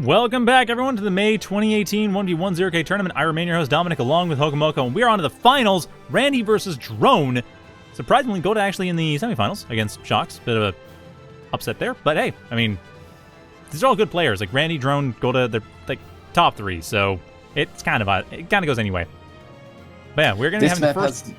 Welcome back, everyone, to the May 2018 1v1 0K tournament. I remain your host, Dominic, along with Hokomoko, and we are on to the finals. Randy versus Drone. Surprisingly, Goda actually in the semifinals against Shocks. Bit of a upset there, but hey, I mean, these are all good players. Like Randy, Drone, Goda, they're like top three, so it kind of goes anyway. But yeah, we're gonna be having the first.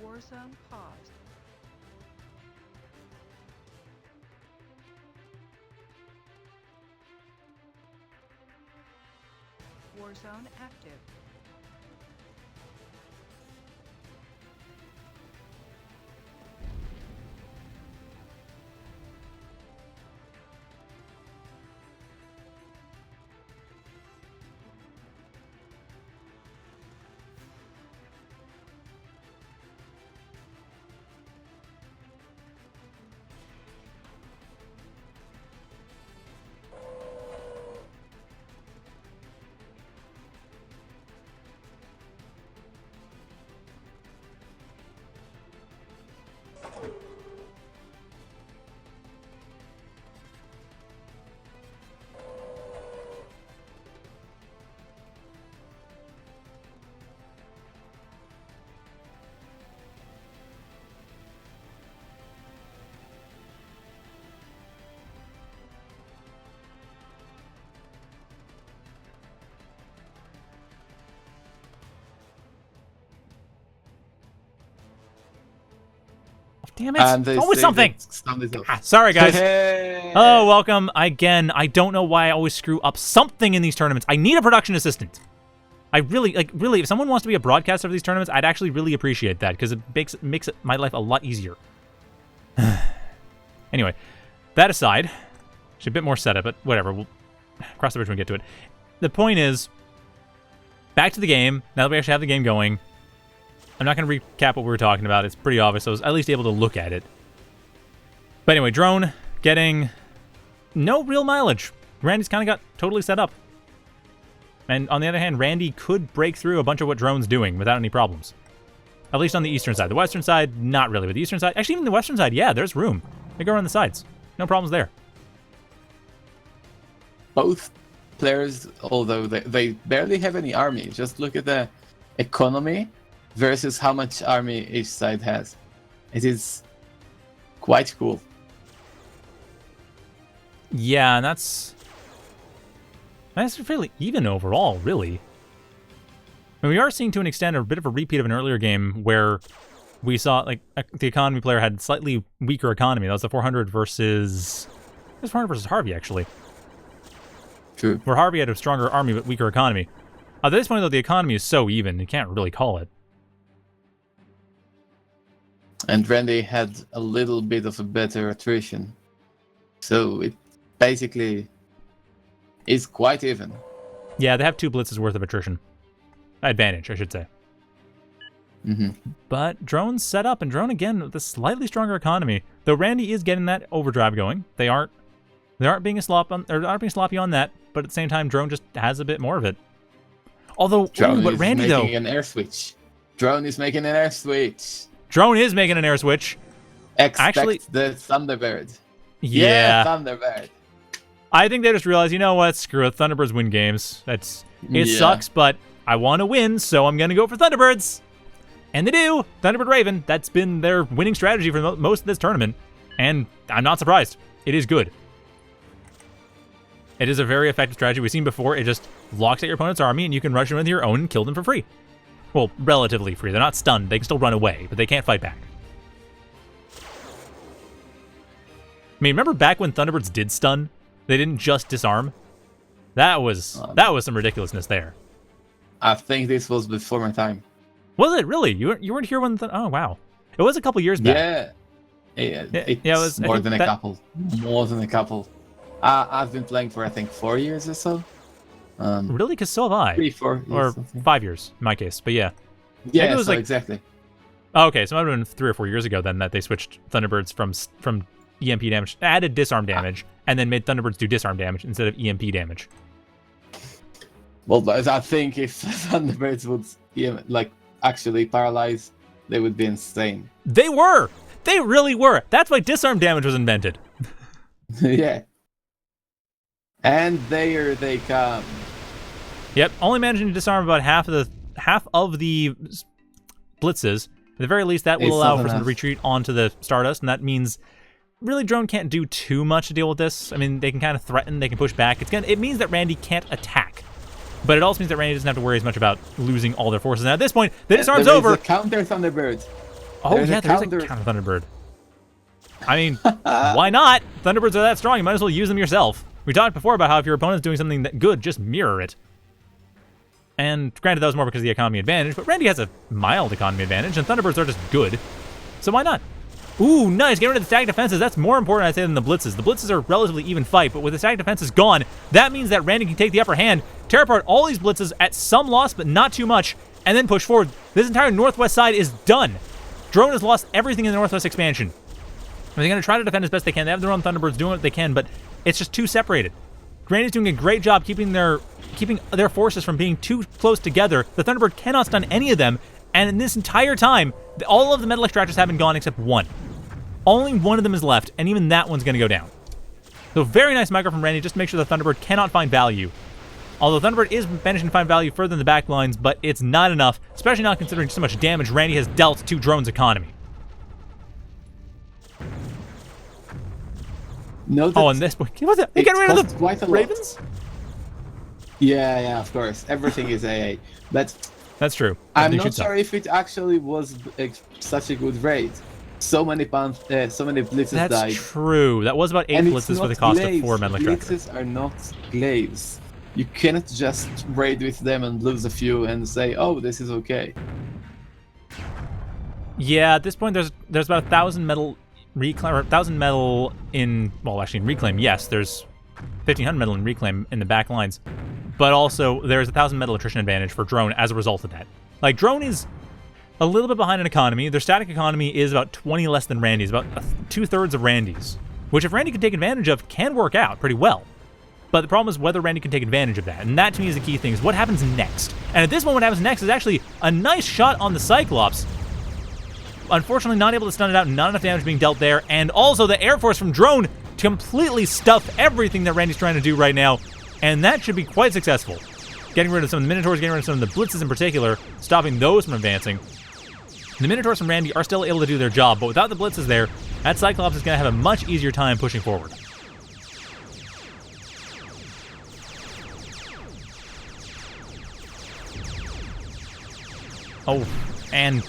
Warzone paused. Warzone active. Damn it! And It's they always say something. that sound is off. Sorry, guys. Hey. Oh, welcome again. I don't know why I always screw up something in these tournaments. I need a production assistant. I really, if someone wants to be a broadcaster of these tournaments, I'd actually really appreciate that because it makes my life a lot easier. Anyway, that aside, actually a bit more setup, but whatever. We'll cross the bridge when we get to it. The point is, back to the game. Now that we actually have the game going, I'm not going to recap what we were talking about. It's pretty obvious. I was at least able to look at it. But anyway, drone getting no real mileage. Randy's kind of got totally set up. And on the other hand, Randy could break through a bunch of what drone's doing without any problems. At least on the eastern side. The western side, not really. But the eastern side, actually even the western side, yeah, there's room. They go around the sides. No problems there. Both players, although they barely have any army. Just look at the economy versus how much army each side has. It is quite cool. Yeah, and that's fairly even overall, really. I mean, we are seeing to an extent a bit of a repeat of an earlier game where we saw like the economy player had slightly weaker economy. That was the 400 versus... It was 400 versus Harvey, actually. True. Where Harvey had a stronger army but weaker economy. At this point, though, the economy is so even, you can't really call it. And Randy had a little bit of a better attrition. So it basically is quite even. Yeah, they have 2 blitzes worth of attrition. Advantage, I should say. Mm-hmm. But Drone's set up, and Drone, again, with a slightly stronger economy. Though Randy is getting that overdrive going. They aren't being sloppy on that, but at the same time, Drone just has a bit more of it. Although, but Randy, though... an air switch. Drone is making an air switch. Drone is making an air switch. Expect the Thunderbird. Yeah. Thunderbird. I think they just realized, you know what, screw it, Thunderbirds win games. It sucks, but I want to win, so I'm going to go for Thunderbirds. And they do. Thunderbird Raven, that's been their winning strategy for most of this tournament. And I'm not surprised. It is good. It is a very effective strategy. We've seen before, it just locks at your opponent's army, and you can rush in with your own and kill them for free. Well, relatively free. They're not stunned. They can still run away, but they can't fight back. I mean, remember back when Thunderbirds did stun? They didn't just disarm? That was some ridiculousness there. I think this was before my time. Was it really? You weren't here when? Oh wow, it was a couple years back. It was more than a couple. More than a couple. I've been playing for I think 4 years or so. Really? Because so have I. 3, 4 years, or 5 years in my case. But yeah. Yeah, it was exactly. Oh, okay, so it might have been 3 or 4 years ago then that they switched Thunderbirds from EMP damage, added disarm damage, and then made Thunderbirds do disarm damage instead of EMP damage. Well, I think if Thunderbirds would actually paralyze, they would be insane. They were! They really were! That's why disarm damage was invented. Yeah. And there they come. Yep, only managing to disarm about half of the blitzes. At the very least, that will allow for some to retreat onto the Stardust, and that means really Drone can't do too much to deal with this. I mean, they can kind of threaten, they can push back. It means that Randy can't attack. But it also means that Randy doesn't have to worry as much about losing all their forces. And at this point, the disarm's over. There's a counter Thunderbird. Oh, there's a counter Thunderbird. I mean, why not? Thunderbirds are that strong, you might as well use them yourself. We talked before about how if your opponent's doing something that good, just mirror it. And granted, that was more because of the economy advantage, but Randy has a mild economy advantage, and Thunderbirds are just good. So why not? Ooh, nice. Get rid of the stack defenses. That's more important, I'd say, than the blitzes. The blitzes are a relatively even fight, but with the stack defenses gone, that means that Randy can take the upper hand, tear apart all these blitzes at some loss, but not too much, and then push forward. This entire northwest side is done. Drone has lost everything in the northwest expansion. They're going to try to defend as best they can. They have their own Thunderbirds doing what they can, but it's just too separated. Randy's doing a great job keeping their forces from being too close together. The Thunderbird cannot stun any of them, and in this entire time, all of the metal extractors have been gone except one. Only one of them is left, and even that one's going to go down. So very nice micro from Randy, just to make sure the Thunderbird cannot find value. Although Thunderbird is managing to find value further in the back lines, but it's not enough, especially not considering so much damage Randy has dealt to Drone's economy. No, and this point, what the, they get rid of the Ravens? Yeah, of course. Everything is AA. But that's true. I'm not sure if it actually was such a good raid. so many blitzes That's died. true. That was about 8 And it's blitzes for not the cost of glaives. 4 metal extractor. Blitzes are not glaives. You cannot just raid with them and lose a few and say, "Oh, this is okay." Yeah, at this point, there's about 1,000 metal reclaim, or 1,000 metal in, well, actually in reclaim, yes, there's 1,500 metal in reclaim in the back lines, but also there's 1,000 metal attrition advantage for drone as a result of that. Like, drone is a little bit behind in economy. Their static economy is about 20 less than Randy's, about 2/3 of Randy's, which if Randy can take advantage of, can work out pretty well. But the problem is whether Randy can take advantage of that, and that to me is the key thing, is what happens next. And at this moment, what happens next is actually a nice shot on the Cyclops. Unfortunately, not able to stun it out, not enough damage being dealt there, and also the Air Force from drone to completely stuff everything that Randy's trying to do right now, and that should be quite successful. Getting rid of some of the Minotaurs, getting rid of some of the Blitzes in particular, stopping those from advancing. The Minotaurs from Randy are still able to do their job, but without the Blitzes there, that Cyclops is going to have a much easier time pushing forward. Oh, and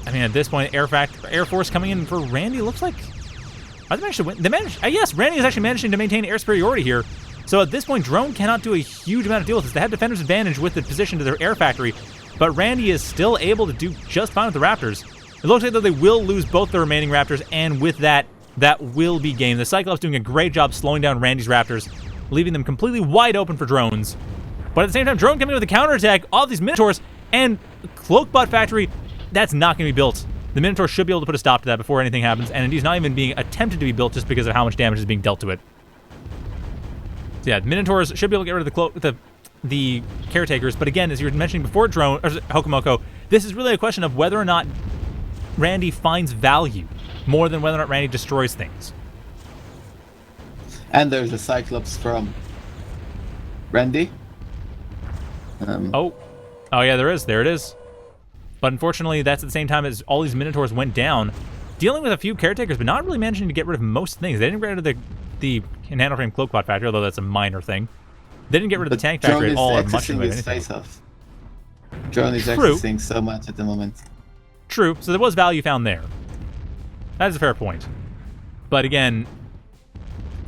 I mean, at this point, Air Force coming in for Randy looks like... Are they managed to win? Yes, Randy is actually managing to maintain air superiority here. So at this point, drone cannot do a huge amount of deal with this. They have defender's advantage with the position to their air factory, but Randy is still able to do just fine with the Raptors. It looks like though they will lose both the remaining Raptors, and with that, that will be game. The Cyclops doing a great job slowing down Randy's Raptors, leaving them completely wide open for drones. But at the same time, drone coming with a counterattack, all of these Minotaurs, and Cloakbot Factory, that's not going to be built. The Minotaur should be able to put a stop to that before anything happens, and indeed it's not even being attempted to be built just because of how much damage is being dealt to it. So yeah, the Minotaurs should be able to get rid of the caretakers, but again, as you were mentioning before, drone or Hokomoko, this is really a question of whether or not Randy finds value more than whether or not Randy destroys things. And there's a Cyclops from Randy. Oh yeah, there is. There it is. But unfortunately, that's at the same time as all these Minotaurs went down, dealing with a few caretakers, but not really managing to get rid of most things. They didn't get rid of the nanoframe Cloakbot Factory, although that's a minor thing. They didn't get rid of the tank factory at all, or much of anything. Drone is accessing so much at the moment. True, so there was value found there. That is a fair point. But again,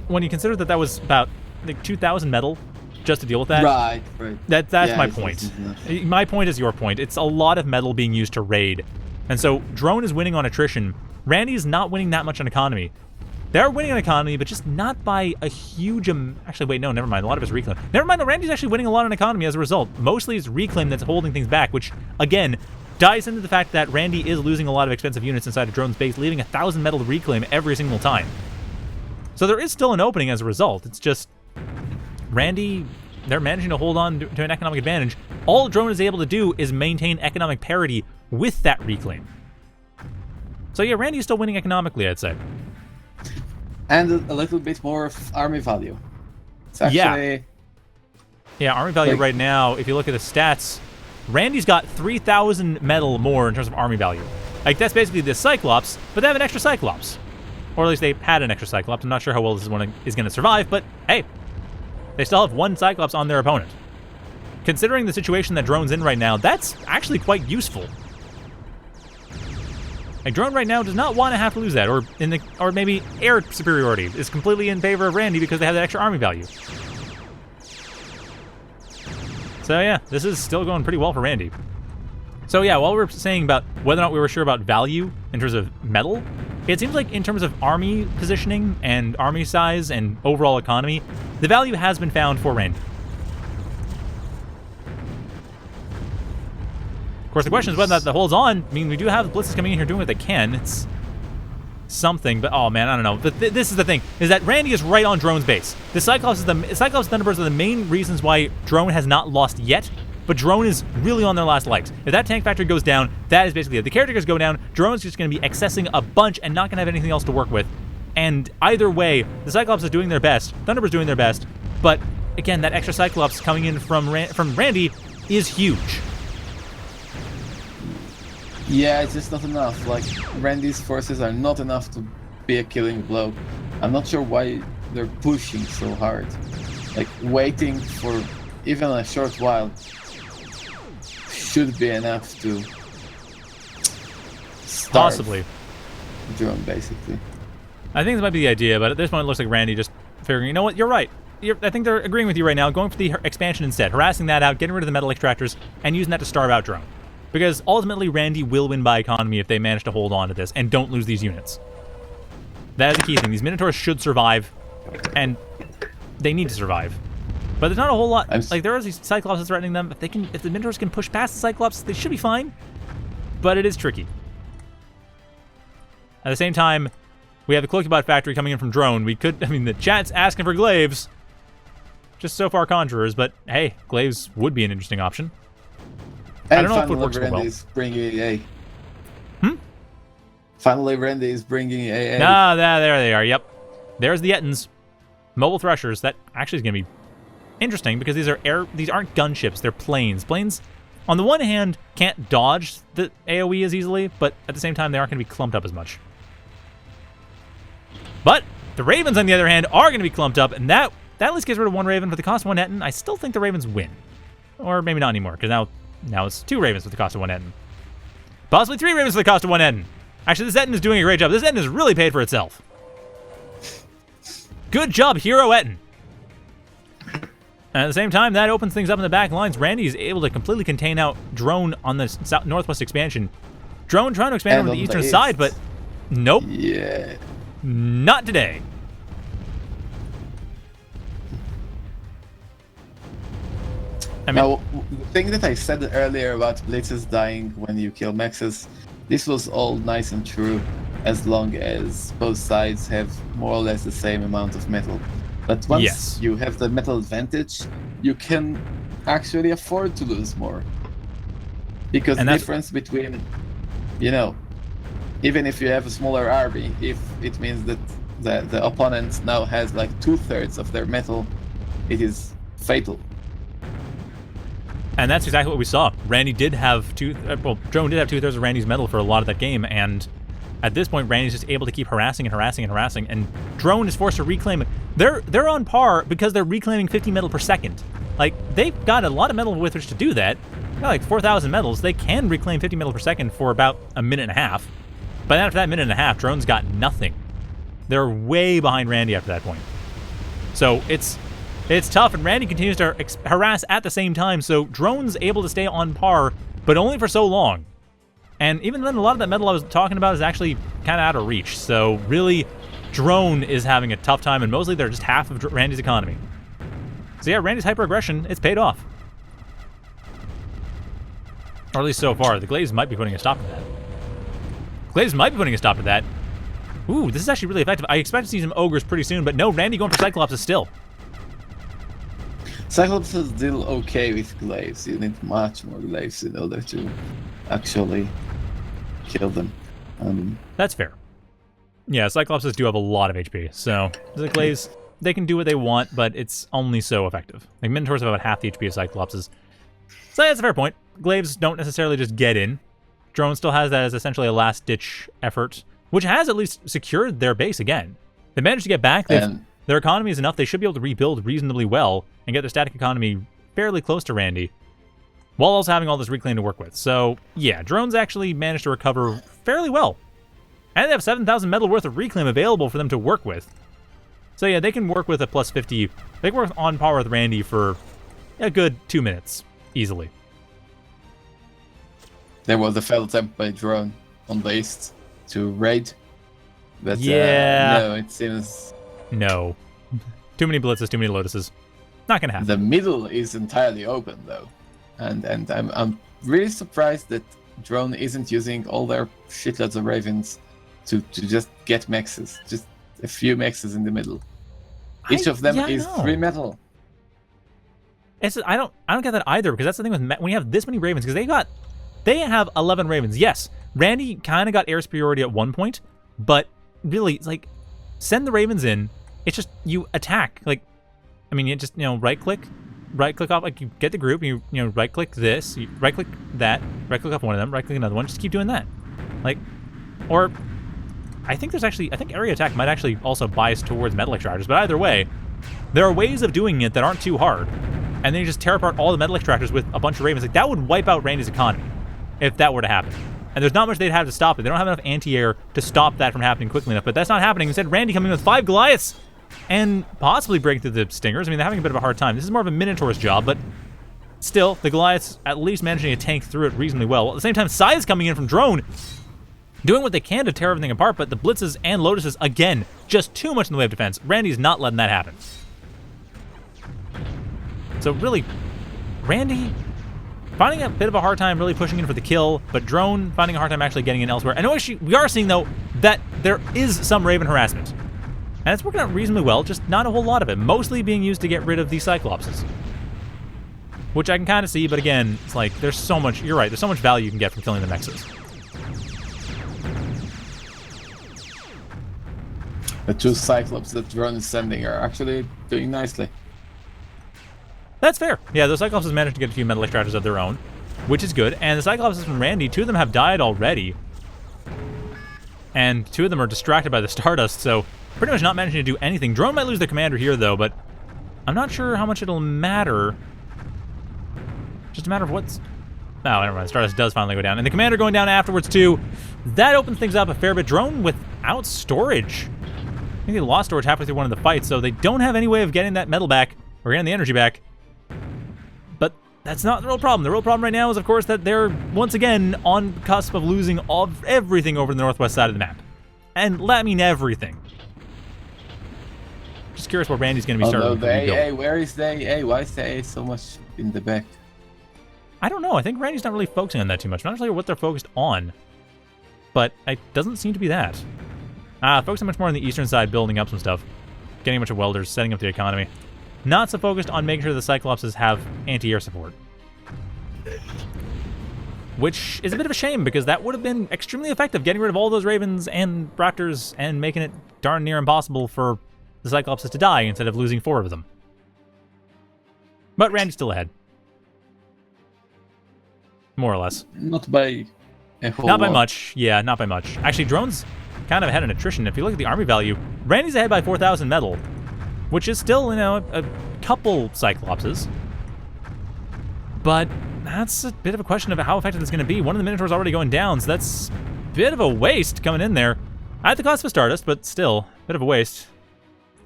when you consider that that was about like 2,000 metal just to deal with that, right. That's yeah, my point. My point is your point. It's a lot of metal being used to raid, and so drone is winning on attrition. Randy is not winning that much on economy. They're winning on economy, but just not by a huge actually, wait, no, never mind. A lot of it's reclaim. Never mind, no, Randy's actually winning a lot on economy as a result. Mostly it's reclaim that's holding things back, which, again, dives into the fact that Randy is losing a lot of expensive units inside of drone's base, leaving 1,000 metal to reclaim every single time. So there is still an opening as a result. It's just Randy, they're managing to hold on to an economic advantage. All drone is able to do is maintain economic parity with that reclaim. So yeah, Randy is still winning economically, I'd say. And a little bit more of army value. It's actually... Yeah, army value right now, if you look at the stats, Randy's got 3,000 metal more in terms of army value. Like, that's basically the Cyclops, but they have an extra Cyclops. Or at least they had an extra Cyclops. I'm not sure how well this one is going to survive, but hey, they still have one Cyclops on their opponent. Considering the situation that drone's in right now, that's actually quite useful. Like, drone right now does not want to have to lose that, or maybe air superiority is completely in favor of Randy because they have that extra army value. So yeah, this is still going pretty well for Randy. So yeah, while we were saying about whether or not we were sure about value in terms of metal, it seems like in terms of army positioning and army size and overall economy, the value has been found for Randy. Of course, the question is whether or not that holds on. I mean, we do have the Blitzes coming in here doing what they can. It's something, but oh man, I don't know. But this is the thing, is that Randy is right on drone's base. The Cyclops Thunderbirds are the main reasons why drone has not lost yet, but drone is really on their last legs. If that tank factory goes down, that is basically it. The caretakers go down, drone's just going to be accessing a bunch and not going to have anything else to work with. And either way, the Cyclops is doing their best, Thunderbird's doing their best, but again, that extra Cyclops coming in from Randy is huge. Yeah, it's just not enough. Like, Randy's forces are not enough to be a killing blow. I'm not sure why they're pushing so hard. Like, waiting for even a short while should be enough to starve. Possibly. drone, basically. I think this might be the idea, but at this point it looks like Randy just figuring, you know what, you're right. I think they're agreeing with you right now, going for the expansion instead, harassing that out, getting rid of the metal extractors, and using that to starve out drone. Because ultimately, Randy will win by economy if they manage to hold on to this and don't lose these units. That is the key thing. These Minotaurs should survive, and they need to survive. But there's not a whole lot. Like, there are these Cyclops threatening them. If the Minotaurs can push past the Cyclops, they should be fine. But it is tricky. At the same time, we have the Cloaky bot factory coming in from drone. The chat's asking for glaives. Just so far conjurers, but hey, glaives would be an interesting option. And I don't know if it works Randy well. is bringing AA. Finally, Randy is bringing AA. Ah, there they are. Yep. There's the Ettins. Mobile threshers. That actually is going to be interesting because these aren't gunships. They're planes. Planes, on the one hand, can't dodge the AoE as easily, but at the same time, they aren't going to be clumped up as much. But the Ravens, on the other hand, are going to be clumped up, and that at least gets rid of one Raven for the cost of one Ettin. I still think the Ravens win. Or maybe not anymore, because now it's 2 Ravens for the cost of 1 Ettin. Possibly 3 Ravens for the cost of 1 Ettin. Actually, this Ettin is doing a great job. This Ettin is really paid for itself. Good job, Hero Ettin. And at the same time, that opens things up in the back lines. Randy is able to completely contain out Drone on the northwest expansion. Drone trying to expand over the eastern side, but nope. Yeah. Not today. Now, the thing that I said earlier about blitzes dying when you kill mexes, this was all nice and true as long as both sides have more or less the same amount of metal. But once you have the metal advantage, you can actually afford to lose more. Because the difference between, even if you have a smaller army, if it means that the opponent now has like 2/3 of their metal, it is fatal. And that's exactly what we saw. Randy did have Drone did have 2/3 of Randy's metal for a lot of that game, and at this point, Randy's just able to keep harassing, and Drone is forced to reclaim it. They're on par because they're reclaiming 50 metal per second. Like, they've got a lot of metal with which to do that. They've got like 4,000 metals. They can reclaim 50 metal per second for about a minute and a half. But after that minute and a half, Drone's got nothing. They're way behind Randy after that point. So it's tough, and Randy continues to harass at the same time, so Drone's able to stay on par, but only for so long. And even then, a lot of that metal I was talking about is actually kind of out of reach, so really, Drone is having a tough time, and mostly they're just half of Randy's economy. So yeah, Randy's hyper-aggression, it's paid off. Or at least so far. The Glaives might be putting a stop to that. Ooh, this is actually really effective. I expect to see some Ogres pretty soon, but no, Randy going for Cyclops is still. Cyclops is still okay with glaives. You need much more glaives in order to actually kill them. That's fair. Yeah, Cyclopses do have a lot of HP, so the glaives, they can do what they want, but it's only so effective. Like, Minotaurs have about half the HP of Cyclopses. So that's a fair point. Glaives don't necessarily just get in. Drone still has that as essentially a last-ditch effort, which has at least secured their base again. They managed to get back. Their economy is enough. They should be able to rebuild reasonably well and get their static economy fairly close to Randy, while also having all this reclaim to work with. So, yeah, Drones actually managed to recover fairly well. And they have 7,000 metal worth of reclaim available for them to work with. So, yeah, they can work with a plus 50. They can work on par with Randy for a good 2 minutes, easily. There was a failed attempt by Drone on the east to raid. But, no, it seems... No. Too many blitzes, too many lotuses. Not gonna happen. The middle is entirely open, though. And I'm really surprised that Drone isn't using all their shitloads of Ravens to just get mexes. Just a few mexes in the middle. Each of them is 3 metal. I don't get that either, because that's the thing with when you have this many Ravens, because they have 11 Ravens. Yes, Randy kind of got air superiority at one point, but really, it's like, send the Ravens in. It's just, you attack. Like, I mean, you just, right-click off, like, you get the group, you right-click this, you right-click that, right-click off one of them, right-click another one, just keep doing that. Like, or, I think area attack might actually also bias towards metal extractors, but either way, there are ways of doing it that aren't too hard, and then you just tear apart all the metal extractors with a bunch of Ravens. Like, that would wipe out Randy's economy, if that were to happen. And there's not much they'd have to stop it. They don't have enough anti-air to stop that from happening quickly enough. But that's not happening. Instead, Randy coming in with 5 Goliaths and possibly breaking through the Stingers. I mean, they're having a bit of a hard time. This is more of a Minotaur's job, but still, the Goliaths at least managing to tank through it reasonably well. While at the same time, Scythe's coming in from Drone, doing what they can to tear everything apart, but the Blitzes and Lotuses, again, just too much in the way of defense. Randy's not letting that happen. So really, Randy finding a bit of a hard time really pushing in for the kill, but Drone finding a hard time actually getting in elsewhere. And we are seeing, though, that there is some Raven harassment. And it's working out reasonably well, just not a whole lot of it. Mostly being used to get rid of the Cyclopses. Which I can kind of see, but again, it's like, there's so much, you're right, there's so much value you can get from killing the Nexus. The 2 Cyclops that Drone is sending are actually doing nicely. That's fair. Yeah, the Cyclopses managed to get a few metal extractors of their own, which is good. And the Cyclopses from Randy, 2 of them have died already. And 2 of them are distracted by the Stardust, so pretty much not managing to do anything. Drone might lose their commander here, though, but I'm not sure how much it'll matter. Just a matter of what's... Oh, never mind. Stardust does finally go down. And the commander going down afterwards, too. That opens things up a fair bit. Drone without storage. I think they lost storage halfway through one of the fights, so they don't have any way of getting that metal back, or getting the energy back. But that's not the real problem. The real problem right now is, of course, that they're, once again, on the cusp of losing everything over the northwest side of the map. And I mean everything. Just curious what Randy's going to be starting to rebuild. Hey, where is the AA? Why is the AA so much in the back? I don't know. I think Randy's not really focusing on that too much. I'm not sure what they're focused on. But it doesn't seem to be that. Focusing much more on the eastern side, building up some stuff. Getting a bunch of welders, setting up the economy. Not so focused on making sure the Cyclopses have anti-air support. Which is a bit of a shame, because that would have been extremely effective, getting rid of all those Ravens and Raptors and making it darn near impossible for the Cyclopses to die instead of losing 4 of them. But Randy's still ahead. More or less. Not by a whole Not by lot. much. Yeah, not by much. Actually, Drone's kind of ahead in attrition. If you look at the army value, Randy's ahead by 4,000 metal, which is still, you know, a couple Cyclopses. But that's a bit of a question of how effective it's going to be. One of the Minotaurs already going down, so that's a bit of a waste coming in there. At the cost of a Stardust, but still, a bit of a waste.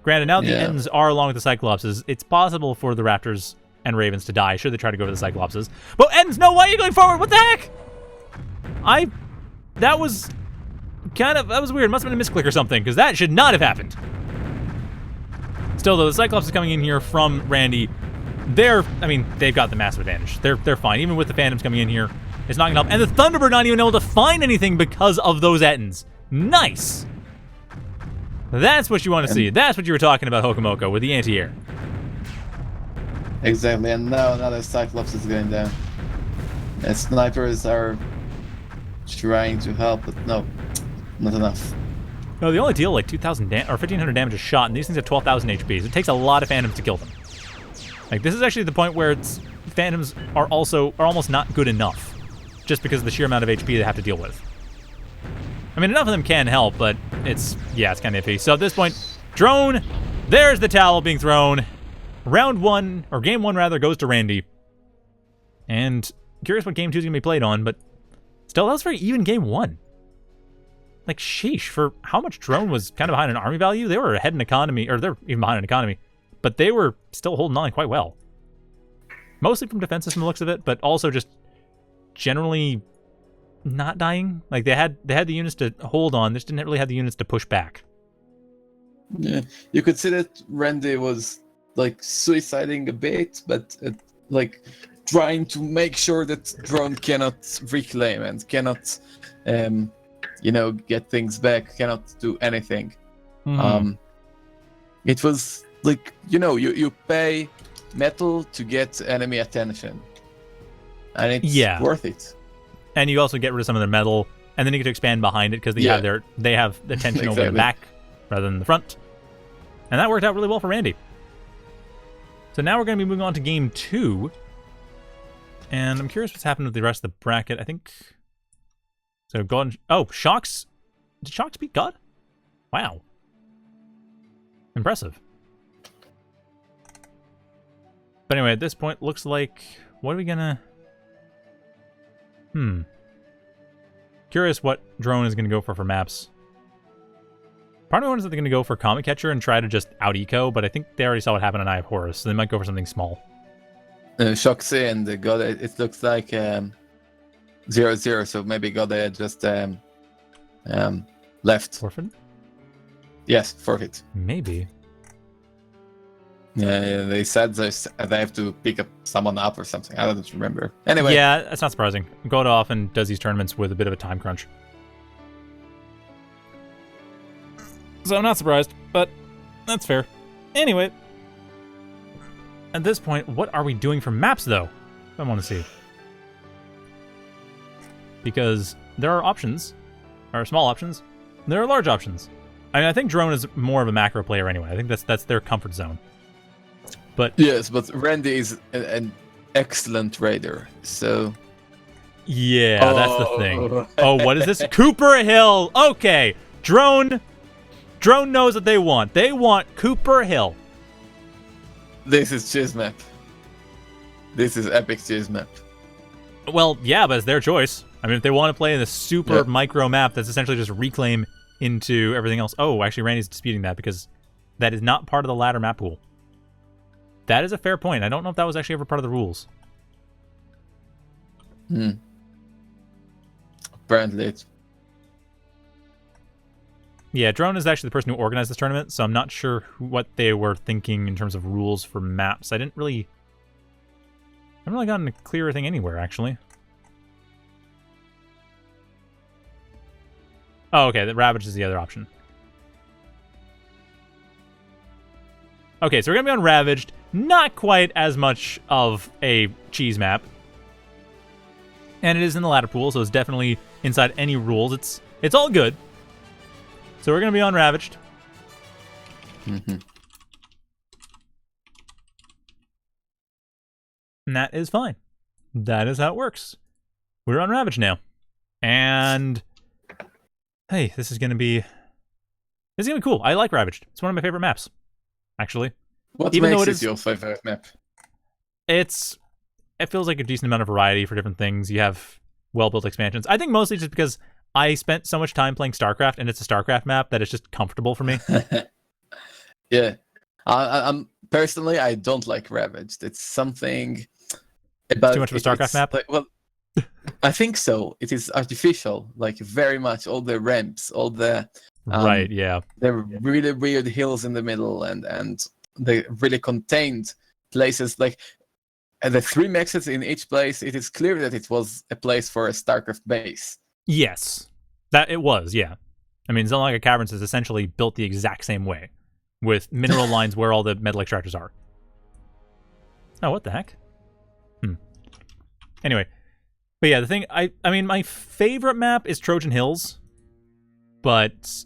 Granted, now the ends are along with the Cyclopses. It's possible for the Raptors and Ravens to die should they try to go for the Cyclopses. But ends, no, why are you going forward? What the heck? That was weird. Must have been a misclick or something, because that should not have happened. Still, though, the Cyclops is coming in here from Randy. They've got the massive advantage. They're fine. Even with the Phantoms coming in here, it's not going to help. And the Thunderbird not even able to find anything because of those Ettins. Nice! That's what you want to see. That's what you were talking about, Hokomoko, with the anti-air. Exactly, and now another Cyclops is going down. And snipers are trying to help, but no, not enough. No, they only deal like 2,000 or 1,500 damage a shot, and these things have 12,000 HP, so it takes a lot of Phantoms to kill them. Like, this is actually the point where Phantoms are almost not good enough, just because of the sheer amount of HP they have to deal with. I mean, enough of them can help, but it's kind of iffy. So at this point, Drone, there's the towel being thrown. Round 1, or game 1 rather, goes to Randy. And curious what game 2 is going to be played on, but still, that was very even game 1. Like, sheesh, for how much Drone was kind of behind in army value, they were ahead in economy, or they're even behind in economy, but they were still holding on quite well. Mostly from defenses from the looks of it, but also just generally not dying. Like, they had the units to hold on, they just didn't really have the units to push back. Yeah, you could see that Randy was like suiciding a bit, but like trying to make sure that Drone cannot reclaim and cannot get things back, cannot do anything. It was like, you pay metal to get enemy attention, and it's worth it. And you also get rid of some of their metal, and then you get to expand behind it because they have the tension over the back rather than the front. And that worked out really well for Randy. So now we're going to be moving on to game 2. And I'm curious what's happened with the rest of the bracket. I think... So, God... Oh, Shocks... Did Shocks beat God? Wow. Impressive. But anyway, at this point, looks like... What are we gonna... Curious what Drone is going to go for maps. Part of me wonders if they're going to go for Comet Catcher and try to just out-eco, but I think they already saw what happened on Eye of Horus, so they might go for something small. Shoxy and Gode, it looks like 0-0, so maybe Gode just left. Forfeit? Yes, forfeit. Maybe. Yeah, they said they have to pick up someone up or something. I don't remember. Anyway. Yeah, that's not surprising. Gode often does these tournaments with a bit of a time crunch. So I'm not surprised, but that's fair. Anyway. At this point, what are we doing for maps, though? I want to see. Because there are options. There are small options. There are large options. I mean, I think Drone is more of a macro player anyway. I think that's their comfort zone. But yes, but Randy is an excellent raider, so... Yeah, that's the thing. Oh, what is this? Cooper Hill! Okay, Drone knows what they want. They want Cooper Hill. This is Chiz map. This is epic Chiz map. Well, yeah, but it's their choice. I mean, if they want to play in a super micro map that's essentially just reclaim into everything else. Oh, actually, Randy's disputing that because that is not part of the ladder map pool. That is a fair point. I don't know if that was actually ever part of the rules. Apparently it's... Yeah, Drone is actually the person who organized this tournament, so I'm not sure what they were thinking in terms of rules for maps. I haven't really gotten a clearer thing anywhere, actually. Oh, okay, the Ravaged is the other option. Okay, so we're going to be on Ravaged. Not quite as much of a cheese map. And it is in the ladder pool, so it's definitely inside any rules. It's all good. So we're going to be on Ravaged. Mm-hmm. And that is fine. That is how it works. We're on Ravaged now. And... hey, this is going to be cool. I like Ravaged. It's one of my favorite maps, actually. What makes it your favorite map? It feels like a decent amount of variety for different things. You have well-built expansions. I think mostly just because I spent so much time playing StarCraft, and it's a StarCraft map that it's just comfortable for me. Yeah. I'm personally, I don't like Ravaged. It's something about... Too much of a StarCraft map? Like, well, I think so. It is artificial, like very much. All the ramps, all the... right, yeah. There are really weird hills in the middle, and they really contained places. Like, the 3 mexes in each place, it is clear that it was a place for a StarCraft base. Yes. That it was, yeah. I mean, Zone Caverns is essentially built the exact same way, with mineral lines where all the metal extractors are. Oh, what the heck? Anyway. But yeah, the thing, I mean, my favorite map is Trojan Hills, but...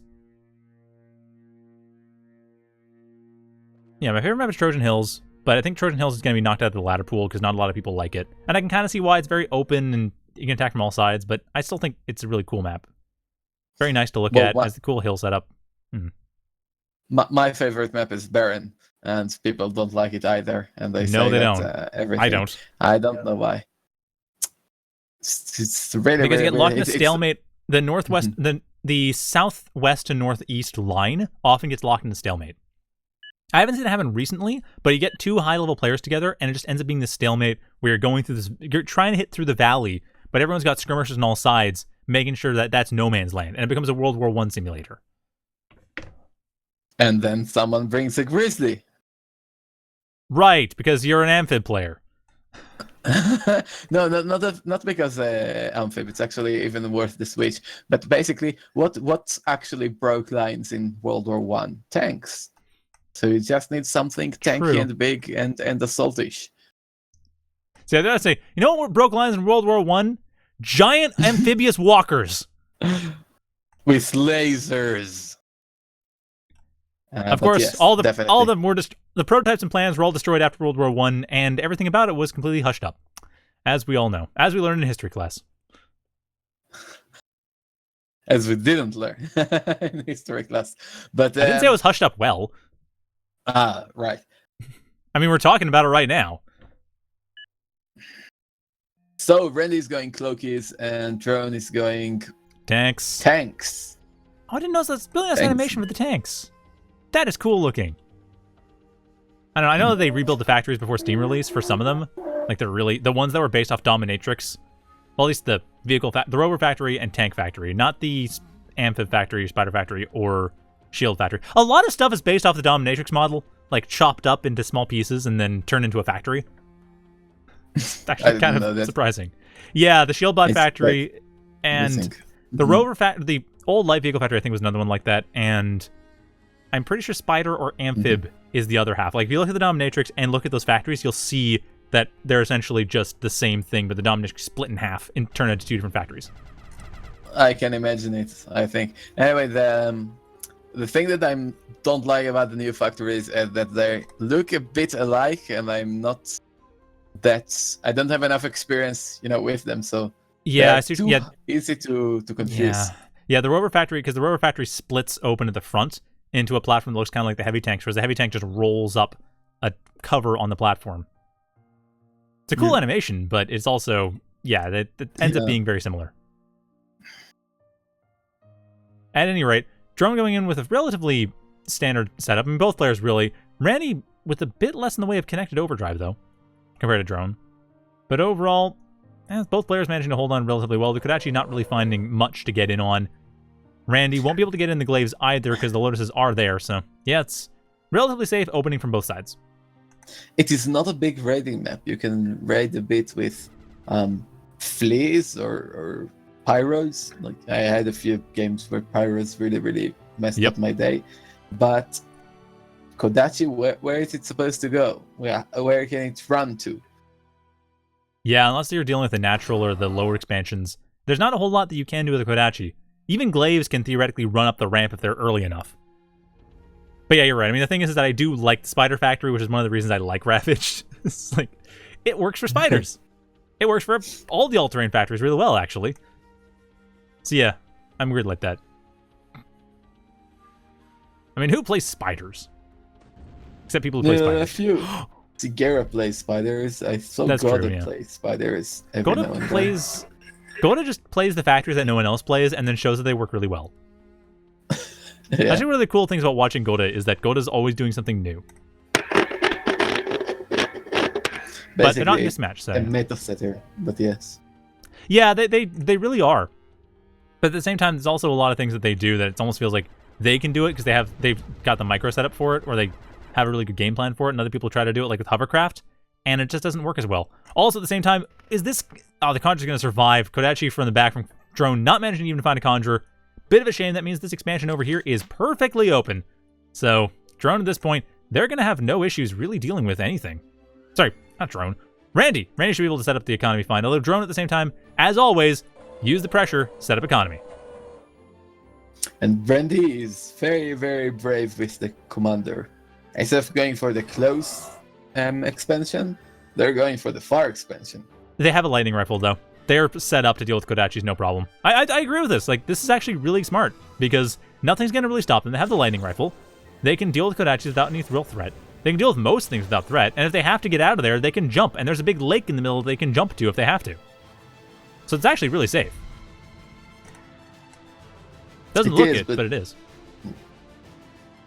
yeah, my favorite map is Trojan Hills, but I think Trojan Hills is going to be knocked out of the ladder pool because not a lot of people like it. And I can kind of see why it's very open and you can attack from all sides, but I still think it's a really cool map. Very nice to look at. Has the cool hill setup. My favorite map is Baron, and people don't like it either. And they no, say they that, don't. Everything. I don't. I don't know why. It's really because you get locked in a it's stalemate. The northwest, the southwest to northeast line often gets locked in a stalemate. I haven't seen it happen recently, but you get 2 high-level players together, and it just ends up being this stalemate where you're going through this. You're trying to hit through the valley, but everyone's got skirmishers on all sides, making sure that that's no man's land, and it becomes a World War I simulator. And then someone brings a grizzly. Right, because you're an amphib player. No, not because amphib. It's actually even worse the switch. But basically, what actually broke lines in World War One? Tanks. So you just need something tanky and big and assaultish. See, I gotta say, you know what broke lines in World War One? Giant amphibious walkers with lasers. Of course, yes, all of definitely. them were the prototypes and plans were all destroyed after World War One, and everything about it was completely hushed up, as we all know, as we learned in history class. As we didn't learn in history class, but I didn't say it was hushed up well. Right. I mean, we're talking about it right now. So Randy's going Cloakies and Drone is going Tanks. Tanks. Oh, I didn't notice that's really nice Tanks. animation for the tanks. That is cool looking. I don't know. I know that they rebuild the factories before Steam release for some of them. Like the ones that were based off Dominatrix. Well, at least the the rover factory and tank factory, not the amphib factory, spider factory, or shield factory. A lot of stuff is based off the Dominatrix model, like chopped up into small pieces and then turned into a factory. It's actually kind of surprising. Yeah, the shield bot factory and the rover factory, the old light vehicle factory, I think was another one like that, and I'm pretty sure spider or amphib is the other half. Like if you look at the Dominatrix and look at those factories, you'll see that they're essentially just the same thing, but the Dominatrix split in half and turned into 2 different factories. I can imagine it, I think. Anyway, the thing that I don't like about the new factories is that they look a bit alike, and I'm not I don't have enough experience, with them, so yeah, easy to confuse. Yeah, the rover factory, because the rover factory splits open at the front into a platform that looks kind of like the heavy tanks, whereas the heavy tank just rolls up a cover on the platform. It's a cool animation, but it's also, that ends up being very similar. At any rate, Drone going in with a relatively standard setup. I mean, both players really. Randy with a bit less in the way of connected overdrive, though, compared to Drone. But overall, both players managing to hold on relatively well. They could actually not really finding much to get in on. Randy won't be able to get in the glaives either because the lotuses are there. So, yeah, it's relatively safe opening from both sides. It is not a big raiding map. You can raid a bit with fleas or pyros. Like I had a few games where pyros really messed up my day. But Kodachi, where is it supposed to go? Where can it run to? Yeah, unless you're dealing with the natural or the lower expansions, there's not a whole lot that you can do with a Kodachi. Even glaives can theoretically run up the ramp if they're early enough. But yeah, you're right. I mean, the thing is that I do like the Spider Factory, which is one of the reasons I like Ravaged. It's like, it works for spiders. It works for all the all-terrain factories really well, actually. So yeah, I'm weird like that. I mean, who plays spiders? Except people who play spiders. A few. Sigera plays spiders. I saw Goda play spiders. Goda just plays the factories that no one else plays and then shows that they work really well. Yeah. Actually, one of the cool things about watching Goda is that Goda's always doing something new. But they're not mismatched. So. A meta setter, but yes. Yeah, they really are. But at the same time, there's also a lot of things that they do that it almost feels like they can do it because they've got the micro setup for it, or they have a really good game plan for it, and other people try to do it, like with Hovercraft, and it just doesn't work as well. Also, at the same time, the Conjurer's going to survive. Kodachi from the back from Drone, not managing to even find a Conjurer. Bit of a shame. That means this expansion over here is perfectly open. So, Drone at this point, they're going to have no issues really dealing with anything. Sorry, not Drone. Randy. Randy should be able to set up the economy fine. Although Drone at the same time, as always, use the pressure, set up economy. And Randy is very, very brave with the commander. Instead of going for the close expansion, they're going for the far expansion. They have a lightning rifle, though. They're set up to deal with Kodachis, no problem. I agree with this. Like, this is actually really smart, because nothing's going to really stop them. They have the lightning rifle. They can deal with Kodachis without any real threat. They can deal with most things without threat, and if they have to get out of there, they can jump, and there's a big lake in the middle they can jump to if they have to. So it's actually really safe. Doesn't look it, but it is.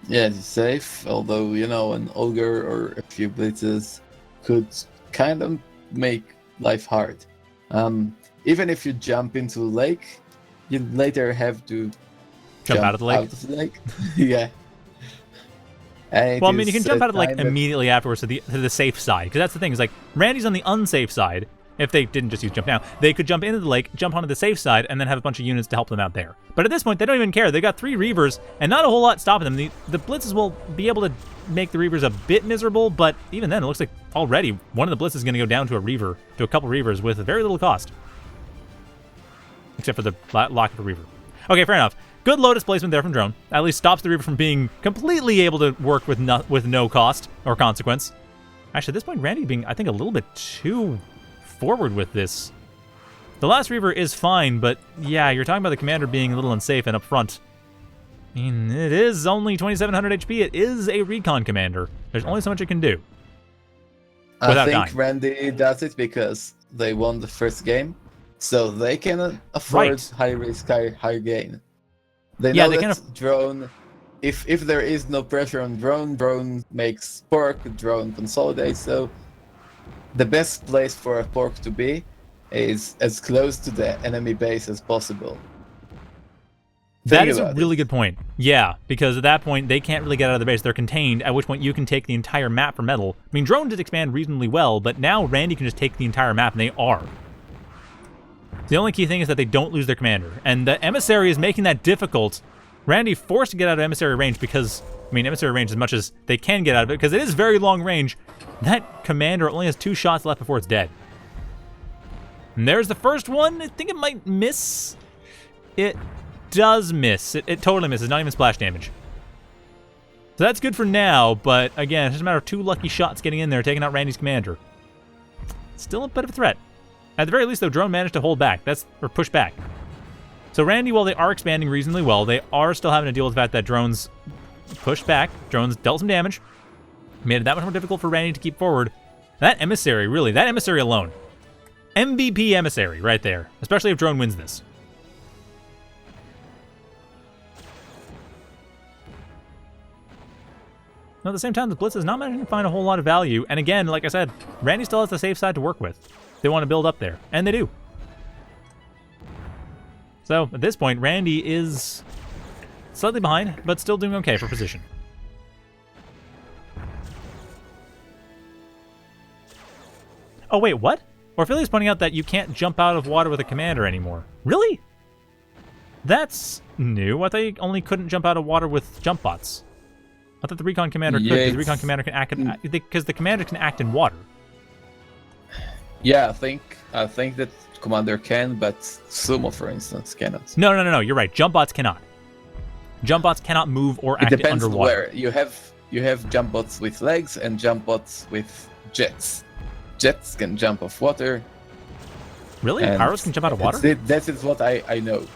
Yeah, it's safe, although, an ogre or a few blitzes could kind of make life hard. Even if you jump into the lake, you later have to jump out of the lake. Yeah. Well, I mean, you can jump out of the lake immediately afterwards to the safe side, because that's the thing. Is like Randy's on the unsafe side. If they didn't just use jump down, they could jump into the lake, jump onto the safe side, and then have a bunch of units to help them out there. But at this point, they don't even care. They got 3 Reavers, and not a whole lot stopping them. The blitzes will be able to make the Reavers a bit miserable, but even then, it looks like already one of the blitzes is going to go down to a couple Reavers with very little cost. Except for the lock of a Reaver. Okay, fair enough. Good Lotus placement there from Drone. At least stops the Reaver from being completely able to work with no cost or consequence. Actually, at this point, Randy being, I think, a little bit too forward with this. The last Reaver is fine, but yeah, you're talking about the commander being a little unsafe and up front. I mean, it is only 2700 HP. It is a recon commander. There's only so much it can do. I think dying. Randy does it because they won the first game, so they cannot afford high risk, high gain. They know that drone, if there is no pressure on drone makes pork, drone consolidates, so the best place for a pork to be is as close to the enemy base as possible. That is a really good point. Yeah, because at that point, they can't really get out of the base. They're contained, at which point you can take the entire map for metal. I mean, drone did expand reasonably well, but now Randy can just take the entire map, and they are. The only key thing is that they don't lose their commander, and the emissary is making that difficult. Randy forced to get out of emissary range because, I mean, emissary range as much as they can get out of it, because it is very long range. That commander only has 2 shots left before it's dead. And there's the first one. I think it might miss. It does miss. It totally misses, not even splash damage. So that's good for now, but again, it's just a matter of 2 lucky shots getting in there, taking out Randy's commander. Still a bit of a threat. At the very least, though, drone managed to hold back. Or push back. So Randy, while they are expanding reasonably well, they are still having to deal with the fact that drones pushed back. Drones dealt some damage. Made it that much more difficult for Randy to keep forward. That emissary, really, that emissary alone. MVP emissary right there. Especially if drone wins this. Now, at the same time, the Blitz is not managing to find a whole lot of value. And again, like I said, Randy still has the safe side to work with. They want to build up there. And they do. So, at this point, Randy is slightly behind, but still doing okay for position. Oh, wait, what? Orphilia's pointing out that you can't jump out of water with a commander anymore. Really? That's new. I thought you only couldn't jump out of water with jump bots. I thought the recon commander could, because the recon commander can act because the commander can act in water. Yeah, I think that commander can, but Sumo, for instance, cannot. No. You're right. Jump bots cannot. Jump bots cannot move or act underwater. On where. You have jump bots with legs and jump bots with jets. Jets can jump off water. Really? Pyros can jump out of water? That is what I know.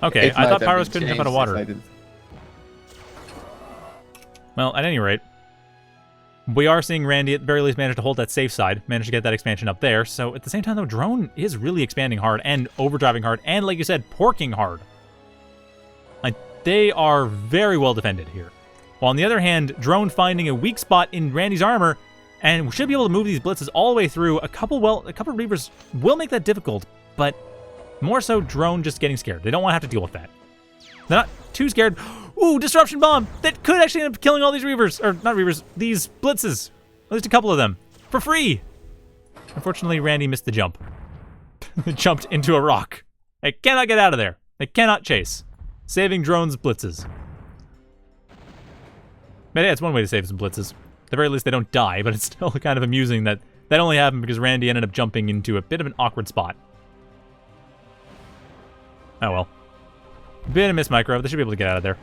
Okay, I thought Pyros couldn't jump out of water. Well, at any rate, we are seeing Randy at the very least manage to hold that safe side, manage to get that expansion up there. So at the same time, though, drone is really expanding hard and overdriving hard and, like you said, porking hard. Like, they are very well defended here. While on the other hand, drone finding a weak spot in Randy's armor and should be able to move these blitzes all the way through. A couple Reavers will make that difficult, but more so drone just getting scared. They don't want to have to deal with that. They're not too scared. Ooh, disruption bomb! That could actually end up killing all these Reavers. Or, not Reavers, these blitzes. At least a couple of them. For free! Unfortunately, Randy missed the jump. They jumped into a rock. They cannot get out of there. They cannot chase. Saving drones blitzes. But yeah, it's one way to save some blitzes. At the very least, they don't die, but it's still kind of amusing that that only happened because Randy ended up jumping into a bit of an awkward spot. Oh well. Bit of miss micro. They should be able to get out of there.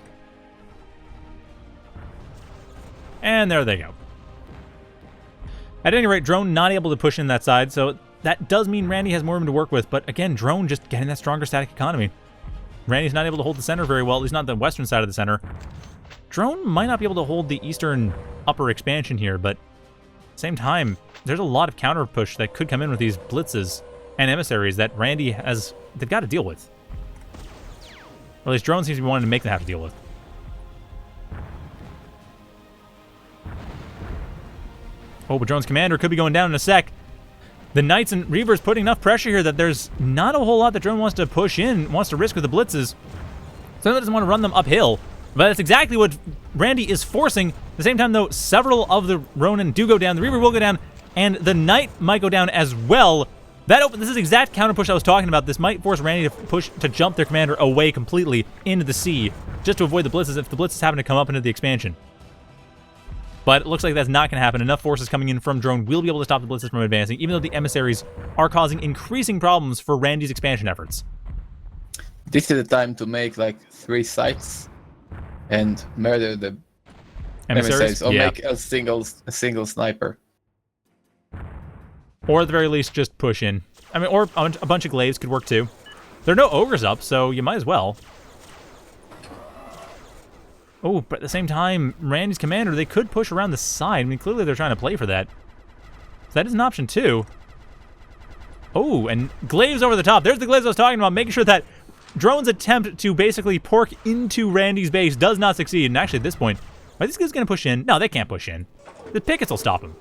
And there they go. At any rate, drone not able to push in that side, so that does mean Randy has more room to work with, but again, drone just getting that stronger static economy. Randy's not able to hold the center very well, at least not the western side of the center. Drone might not be able to hold the eastern upper expansion here, but at the same time, there's a lot of counter push that could come in with these blitzes and emissaries that Randy has, they've got to deal with. Or at least drone seems to be wanting to make them have to deal with. Oh, but drone's commander could be going down in a sec. The Knights and Reavers putting enough pressure here that there's not a whole lot that drone wants to push in, wants to risk with the blitzes. So doesn't want to run them uphill. But that's exactly what Randy is forcing. At the same time, though, several of the Ronin do go down. The Reaver will go down, and the Knight might go down as well. This is exact counter push I was talking about. This might force Randy to jump their commander away completely into the sea, just to avoid the blitzes if the blitzes happen to come up into the expansion. But it looks like that's not going to happen. Enough forces coming in from drone will be able to stop the blitzes from advancing, even though the emissaries are causing increasing problems for Randy's expansion efforts. This is the time to make like 3 sites and murder the emissaries, or make a single sniper. Or at the very least, just push in. I mean, or a bunch of glaives could work too. There are no ogres up, so you might as well. Oh, but at the same time, Randy's commander, they could push around the side. I mean, clearly they're trying to play for that. So that is an option too. Oh, and Glaives over the top. There's the Glaives I was talking about, making sure that Drone's attempt to basically pork into Randy's base does not succeed. And actually, at this point, are these guys going to push in? No, they can't push in. The pickets will stop them.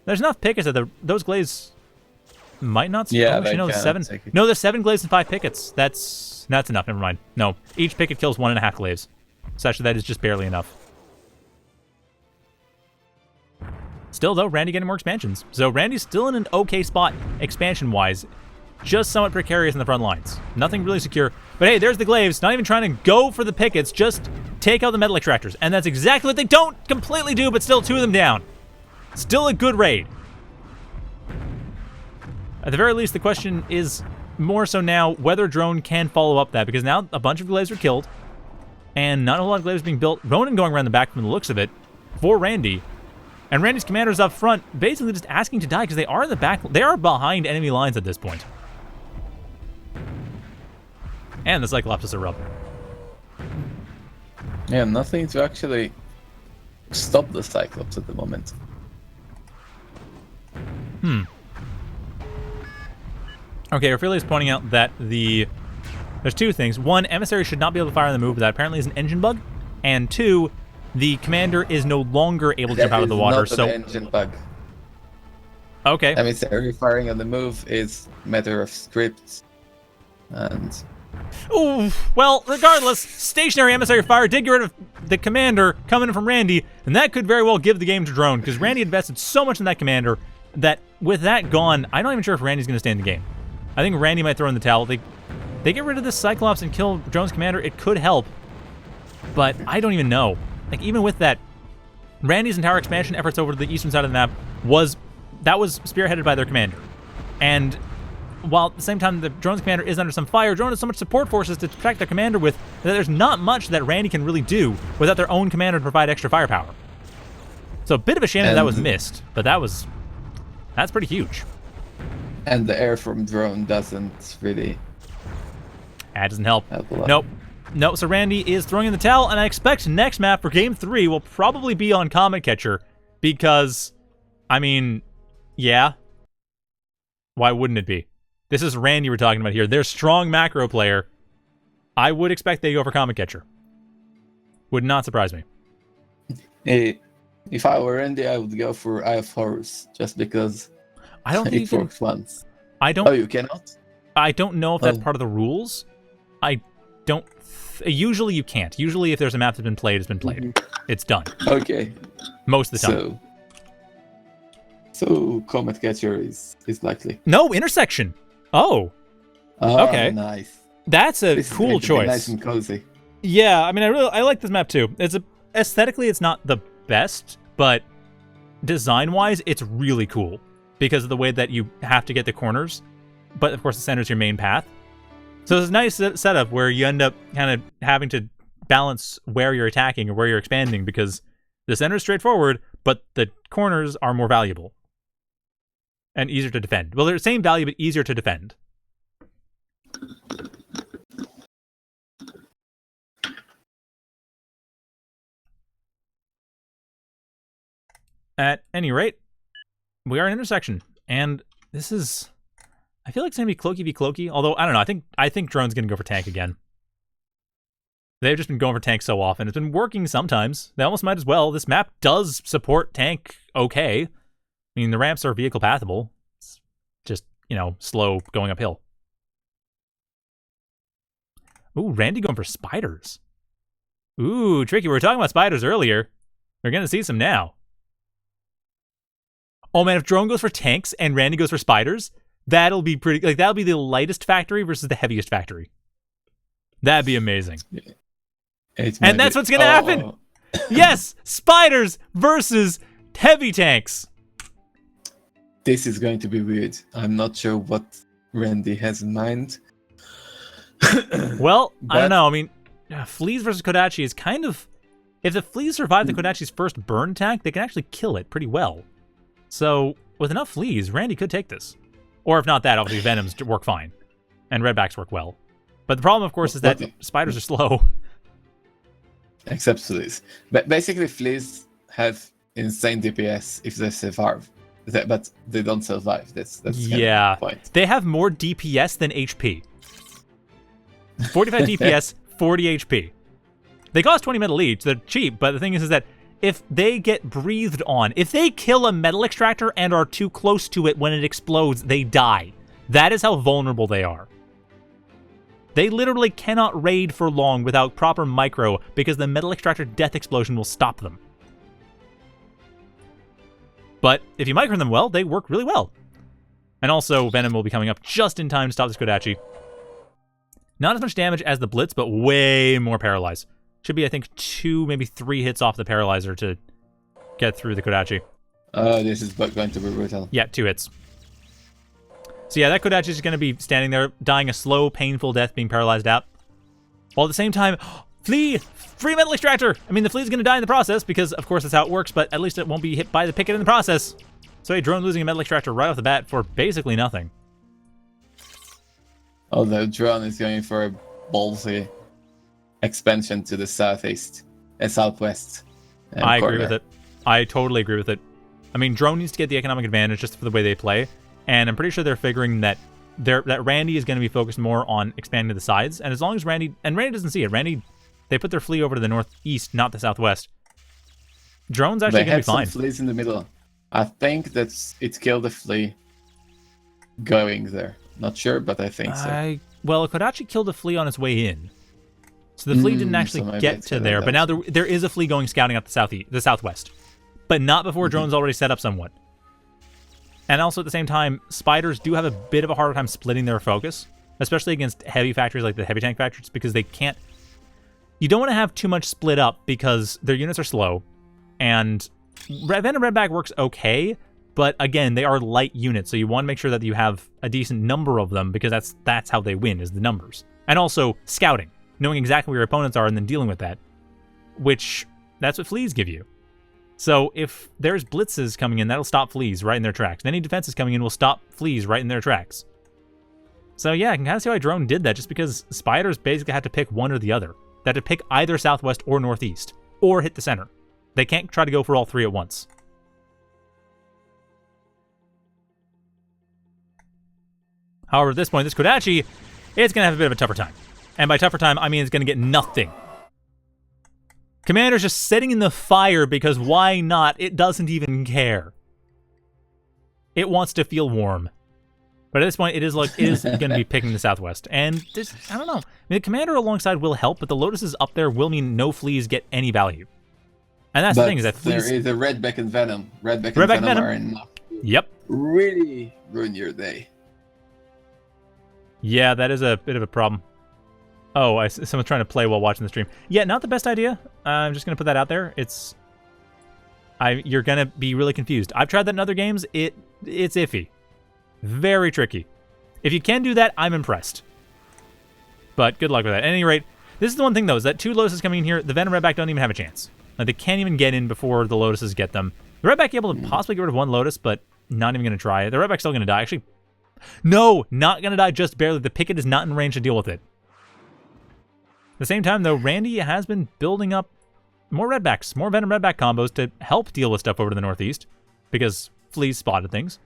There's enough pickets that those Glaives might not. Yeah, actually, no, there's 7 Glaives and 5 pickets. That's enough. Never mind. No, each picket kills 1.5 Glaives. So actually, that is just barely enough. Still, though, Randy getting more expansions. So Randy's still in an okay spot expansion-wise. Just somewhat precarious in the front lines. Nothing really secure. But hey, there's the Glaives. Not even trying to go for the pickets. Just take out the metal extractors. And that's exactly what they don't completely do, but still 2 of them down. Still a good raid. At the very least, the question is more so now whether Drone can follow up that. Because now a bunch of Glaives are killed. And not a lot of Glaives being built. Ronan going around the back from the looks of it for Randy. And Randy's commanders up front basically just asking to die because they are in the back. They are behind enemy lines at this point. And the Cyclops is a rub. Yeah, nothing to actually stop the Cyclops at the moment. Okay, Ophelia is pointing out that there's 2 things. 1, Emissary should not be able to fire on the move, but that apparently is an engine bug. And 2, the commander is no longer able to jump out of the water. That is not an engine bug. Okay. Emissary firing on the move is matter of script. And Ooh, well, regardless, stationary emissary fire did get rid of the commander coming in from Randy, and that could very well give the game to Drone, because Randy invested so much in that commander that with that gone, I'm not even sure if Randy's going to stay in the game. I think Randy might throw in the towel. They get rid of this Cyclops and kill Drone's commander. It could help, but I don't even know. Like, even with that, Randy's entire expansion efforts over to the eastern side of the map was spearheaded by their commander. And while at the same time the Drone's commander is under some fire, Drone has so much support forces to protect their commander with that there's not much that Randy can really do without their own commander to provide extra firepower. So a bit of a shame that was missed, but that's pretty huge. And the air from Drone doesn't really... That doesn't help. Help a lot. Nope, so Randy is throwing in the towel, and I expect next map for Game 3 will probably be on Comet Catcher, because, I mean, yeah. Why wouldn't it be? This is Randy we're talking about here. They're strong macro player. I would expect they go for Comet Catcher. Would not surprise me. If I were Randy, I would go for Eye of Horus, just because I don't think it works once. I don't. Oh, you cannot? I don't know if that's part of the rules. I don't. Usually you can't. Usually if there's a map that's been played, it's been played. It's done. Okay. Most of the time. So Comet Catcher is likely. No, Intersection. Oh. Okay. Nice. That's a cool choice. Nice and cozy. Yeah, I mean, I like this map too. Aesthetically, it's not the best, but design-wise, it's really cool because of the way that you have to get the corners. But of course, the center is your main path. So it's a nice setup where you end up kind of having to balance where you're attacking or where you're expanding because the center is straightforward, but the corners are more valuable and easier to defend. Well, they're the same value, but easier to defend. At any rate, we are in Intersection, and this is... I feel like it's going to be Cloaky v. Cloaky, although, I don't know, I think Drone's going to go for tank again. They've just been going for tank so often. It's been working sometimes. They almost might as well. This map does support tank okay. I mean, the ramps are vehicle pathable. It's just, slow going uphill. Ooh, Randy going for spiders. Ooh, tricky. We were talking about spiders earlier. We're going to see some now. Oh man, if Drone goes for tanks and Randy goes for spiders, that'll be pretty, that'll be the lightest factory versus the heaviest factory. That'd be amazing. And that's what's going to happen. Yes, spiders versus heavy tanks. This is going to be weird. I'm not sure what Randy has in mind. Well, I don't know. I mean, Fleas versus Kodachi is kind of... If the Fleas survive the Kodachi's first burn attack, they can actually kill it pretty well. So, with enough Fleas, Randy could take this. Or if not that, obviously Venoms work fine. And Redbacks work well. But the problem, of course, is that spiders are slow. Except Fleas. But basically, Fleas have insane DPS if they survive. but they don't survive. That's kind of yeah. the point. They have more DPS than HP. 45 DPS, 40 HP. They cost 20 metal each. They're cheap, but the thing is that if they get breathed on, if they kill a metal extractor and are too close to it when it explodes, they die. That is how vulnerable they are. They literally cannot raid for long without proper micro because the metal extractor death explosion will stop them. But if you micro them well, they work really well. And also, Venom will be coming up just in time to stop this Kodachi. Not as much damage as the Blitz, but way more Paralyze. Should be, I think, 2, maybe 3 hits off the Paralyzer to get through the Kodachi. This is going to be brutal. Yeah, 2 hits. So yeah, that Kodachi is going to be standing there, dying a slow, painful death, being paralyzed out. While at the same time, Flea! Free metal extractor! I mean, the Flea's going to die in the process, because of course that's how it works, but at least it won't be hit by the picket in the process. So a drone losing a metal extractor right off the bat for basically nothing. Although drone is going for a ballsy expansion to the southeast and southwest. I agree with it. I totally agree with it. I mean, drone needs to get the economic advantage just for the way they play. And I'm pretty sure they're figuring that Randy is going to be focused more on expanding to the sides. And as long as Randy doesn't see it. They put their Flea over to the northeast, not the southwest. Drone's actually going to be fine. They have some Fleas in the middle. I think it killed the Flea going there. Not sure, but I think so. Well, Kodachi killed a Flea on its way in. So the Flea didn't actually get to there. But now there is a Flea going scouting out the southwest. But not before Drone's already set up somewhat. And also at the same time, spiders do have a bit of a harder time splitting their focus, especially against heavy factories like the heavy tank factories, because they can't... You don't want to have too much split up because their units are slow, and Venom Redback works okay, but again, they are light units, so you want to make sure that you have a decent number of them, because that's how they win, is the numbers. And also, scouting, knowing exactly where your opponents are and then dealing with that, which, that's what Fleas give you. So if there's blitzes coming in, that'll stop Fleas right in their tracks. And any defenses coming in will stop Fleas right in their tracks. So yeah, I can kind of see why Drone did that, just because spiders basically had to pick one or the other. They had to pick either southwest or northeast, or hit the center. They can't try to go for all 3 at once. However, at this point, this Kodachi, it's going to have a bit of a tougher time. And by tougher time, I mean it's going to get nothing. Commander's just sitting in the fire because why not? It doesn't even care. It wants to feel warm. But at this point, it is going to be picking the southwest. And I don't know. I mean, the Commander alongside will help, but the Lotuses up there will mean no Fleas get any value. And that's the thing, is that Fleas... There is a Redback and Venom. Redback and Venom are enough. Yep. Really ruin your day. Yeah, that is a bit of a problem. Oh, someone's trying to play while watching the stream. Yeah, not the best idea. I'm just going to put that out there. You're going to be really confused. I've tried that in other games. It's iffy. Very tricky. If you can do that, I'm impressed. But good luck with that. At any rate, this is the one thing, though, is that 2 Lotuses coming in here, the Venom Redback don't even have a chance. Like, they can't even get in before the Lotuses get them. The Redback able to possibly get rid of 1 Lotus, but not even going to try it. The Redback's still going to die. Actually, no, not going to die, just barely. The Picket is not in range to deal with it. At the same time, though, Randy has been building up more Redbacks, more Venom Redback combos to help deal with stuff over to the northeast, because Fleas spotted things.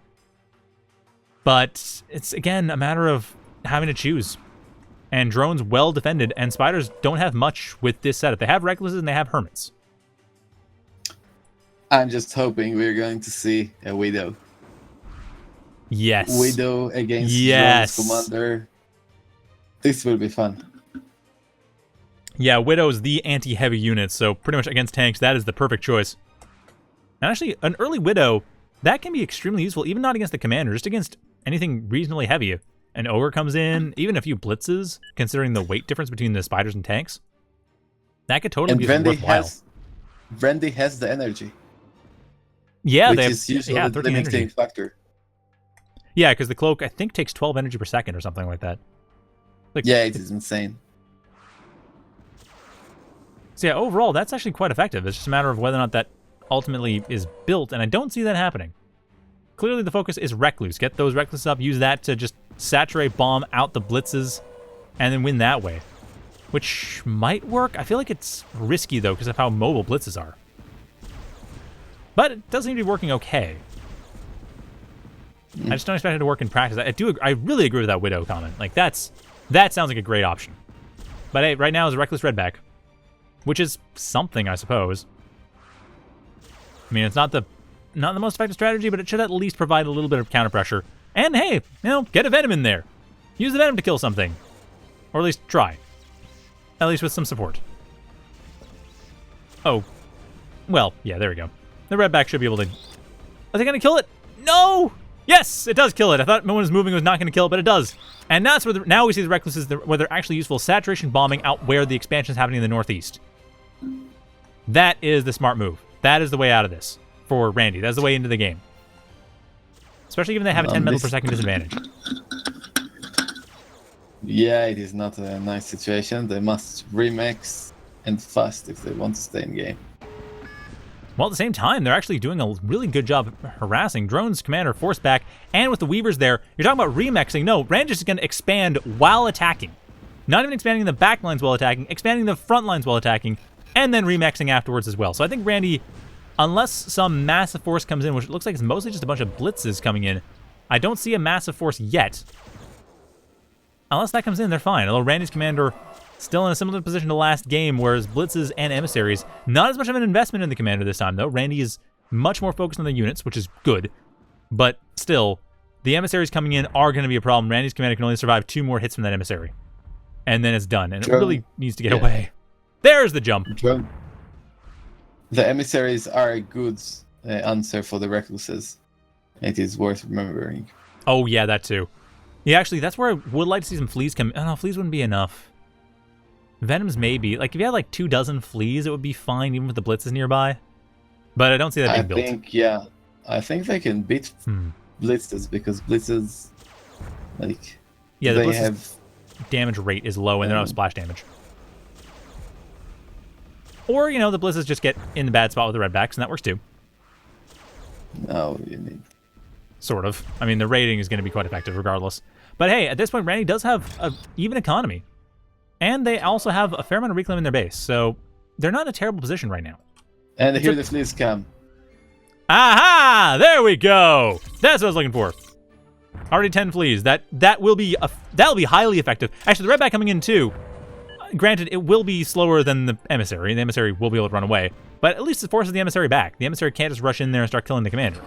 But it's, again, a matter of having to choose. And Drone's well defended, and Spiders don't have much with this setup. They have Recluses and they have Hermits. I'm just hoping we're going to see a Widow. Yes. Widow against Drone's Commander. This will be fun. Yeah, Widow's the anti-heavy unit, so pretty much against tanks, that is the perfect choice. And actually, an early Widow, that can be extremely useful, even not against the Commander, just against anything reasonably heavy. An Ogre comes in, even a few Blitzes, considering the weight difference between the Spiders and tanks. That could totally be worthwhile. Randy has the energy. Yeah, which is usually the limiting factor. Yeah, because the Cloak, I think, takes 12 energy per second or something like that. Like, yeah, it is insane. So yeah, overall, that's actually quite effective. It's just a matter of whether or not that ultimately is built, and I don't see that happening. Clearly, the focus is Recluse. Get those Recluses up, use that to just saturate bomb out the Blitzes, and then win that way. Which might work. I feel like it's risky, though, because of how mobile Blitzes are. But it does seem to be working okay. I just don't expect it to work in practice. I really agree with that Widow comment. Like, that sounds like a great option. But hey, right now is a Reckless Redback, which is something, I suppose. I mean, it's not the most effective strategy, but it should at least provide a little bit of counter pressure. And hey, get a Venom in there. Use the Venom to kill something. Or at least try. At least with some support. Oh. Well, yeah, there we go. The Redback should be able to... Are they going to kill it? No! Yes, it does kill it. I thought when it was moving it was not going to kill it, but it does. And that's where now we see the Recklesses where they're actually useful. Saturation bombing out where the expansion is happening in the northeast. That is the smart move. That is the way out of this for Randy. That's the way into the game. Especially given they have a 10 metal per second disadvantage. Yeah, it is not a nice situation. They must remix and fast if they want to stay in game. Well, at the same time, they're actually doing a really good job harassing. Drone's commander forced back, and with the Weavers there, you're talking about remixing. No, Randy's just going to expand while attacking. Not even expanding the back lines while attacking, expanding the front lines while attacking, and then remixing afterwards as well. So I think Randy, unless some massive force comes in, which looks like it's mostly just a bunch of blitzes coming in, I don't see a massive force yet. Unless that comes in, they're fine. Although Randy's commander still in a similar position to last game, whereas blitzes and emissaries, not as much of an investment in the commander this time, though. Randy is much more focused on the units, which is good. But still, the emissaries coming in are going to be a problem. Randy's commander can only survive 2 more hits from that emissary. And then it's done, and it really needs to get away. There's the jump. The emissaries are a good answer for the Recklesses. It is worth remembering. Oh, yeah, that too. Yeah, actually, that's where I would like to see some fleas come in. Oh, no, fleas wouldn't be enough. Venoms maybe. Like, if you had like 24 fleas, it would be fine, even with the blitzes nearby. But I don't see that being built. I think they can beat blitzes, because blitzes, like, yeah, the they have... damage rate is low, and they don't have splash damage. Or, the blitzes just get in the bad spot with the Redbacks, and that works too. No, you need... Sort of. I mean, the rating is going to be quite effective regardless. But hey, at this point, Randy does have an even economy. And they also have a fair amount of reclaim in their base, so they're not in a terrible position right now. And here the fleas come. Aha! There we go! That's what I was looking for. Already 10 fleas. That'll be highly effective. Actually, the Redback coming in too. Granted, it will be slower than the emissary. The emissary will be able to run away, but at least it forces the emissary back. The emissary can't just rush in there and start killing the commander.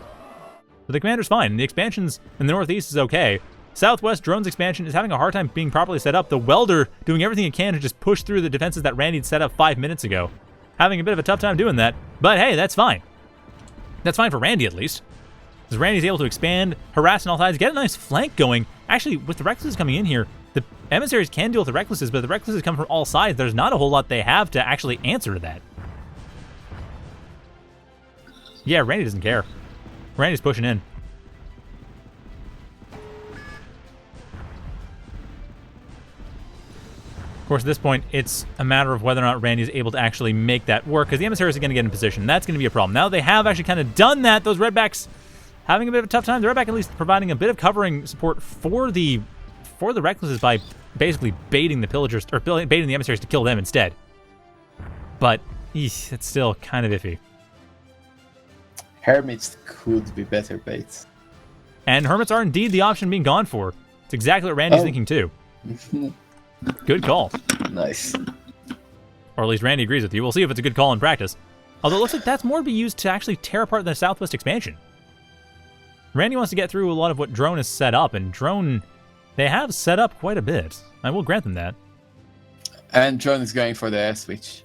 But the commander's fine. The expansions in the northeast is okay. Southwest Drone's expansion is having a hard time being properly set up. The Welder doing everything it can to just push through the defenses that Randy had set up 5 minutes ago. Having a bit of a tough time doing that, but hey, that's fine. That's fine for Randy, at least. Because Randy's able to expand, harass on all sides, get a nice flank going. Actually, with the Recklesses coming in here, the emissaries can deal with the Recklesses, but the Recklesses come from all sides. There's not a whole lot they have to actually answer to that. Yeah, Randy doesn't care. Randy's pushing in. Of course, at this point, it's a matter of whether or not Randy's able to actually make that work, because the emissaries are going to get in position. That's going to be a problem. Now they have actually kind of done that. Those Redbacks having a bit of a tough time. The Redback at least providing a bit of covering support for the Recklesses by basically baiting the pillagers, or baiting the emissaries to kill them instead. But, it's still kind of iffy. Hermits could be better baits. And Hermits are indeed the option being gone for. It's exactly what Randy's thinking too. Good call. Nice. Or at least Randy agrees with you. We'll see if it's a good call in practice. Although it looks like that's more to be used to actually tear apart the Southwest expansion. Randy wants to get through a lot of what Drone has set up, and Drone, they have set up quite a bit. I will grant them that. And Drone is going for the air switch.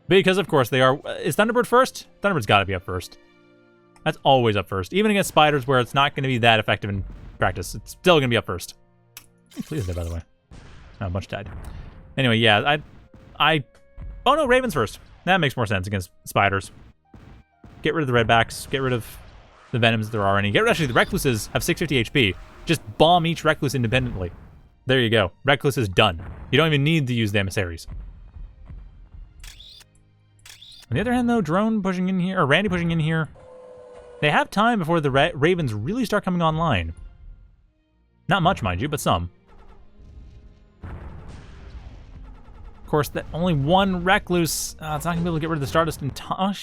Because, of course, they are... Is Thunderbird first? Thunderbird's got to be up first. That's always up first. Even against Spiders, where it's not going to be that effective in practice, it's still going to be up first. Please there, by the way. Oh, a bunch died. Anyway, yeah, Oh no, Ravens first. That makes more sense against Spiders. Get rid of the Redbacks. Get rid of the Venoms if there are any. Actually, the Recluses have 650 HP. Just bomb each Recluse independently. There you go. Recluse is done. You don't even need to use the emissaries. On the other hand, though, Drone pushing in here, or Randy pushing in here, they have time before the Ravens really start coming online. Not much, mind you, but some. Of course, that only one Recluse. It's not going to be able to get rid of the Stardust in time.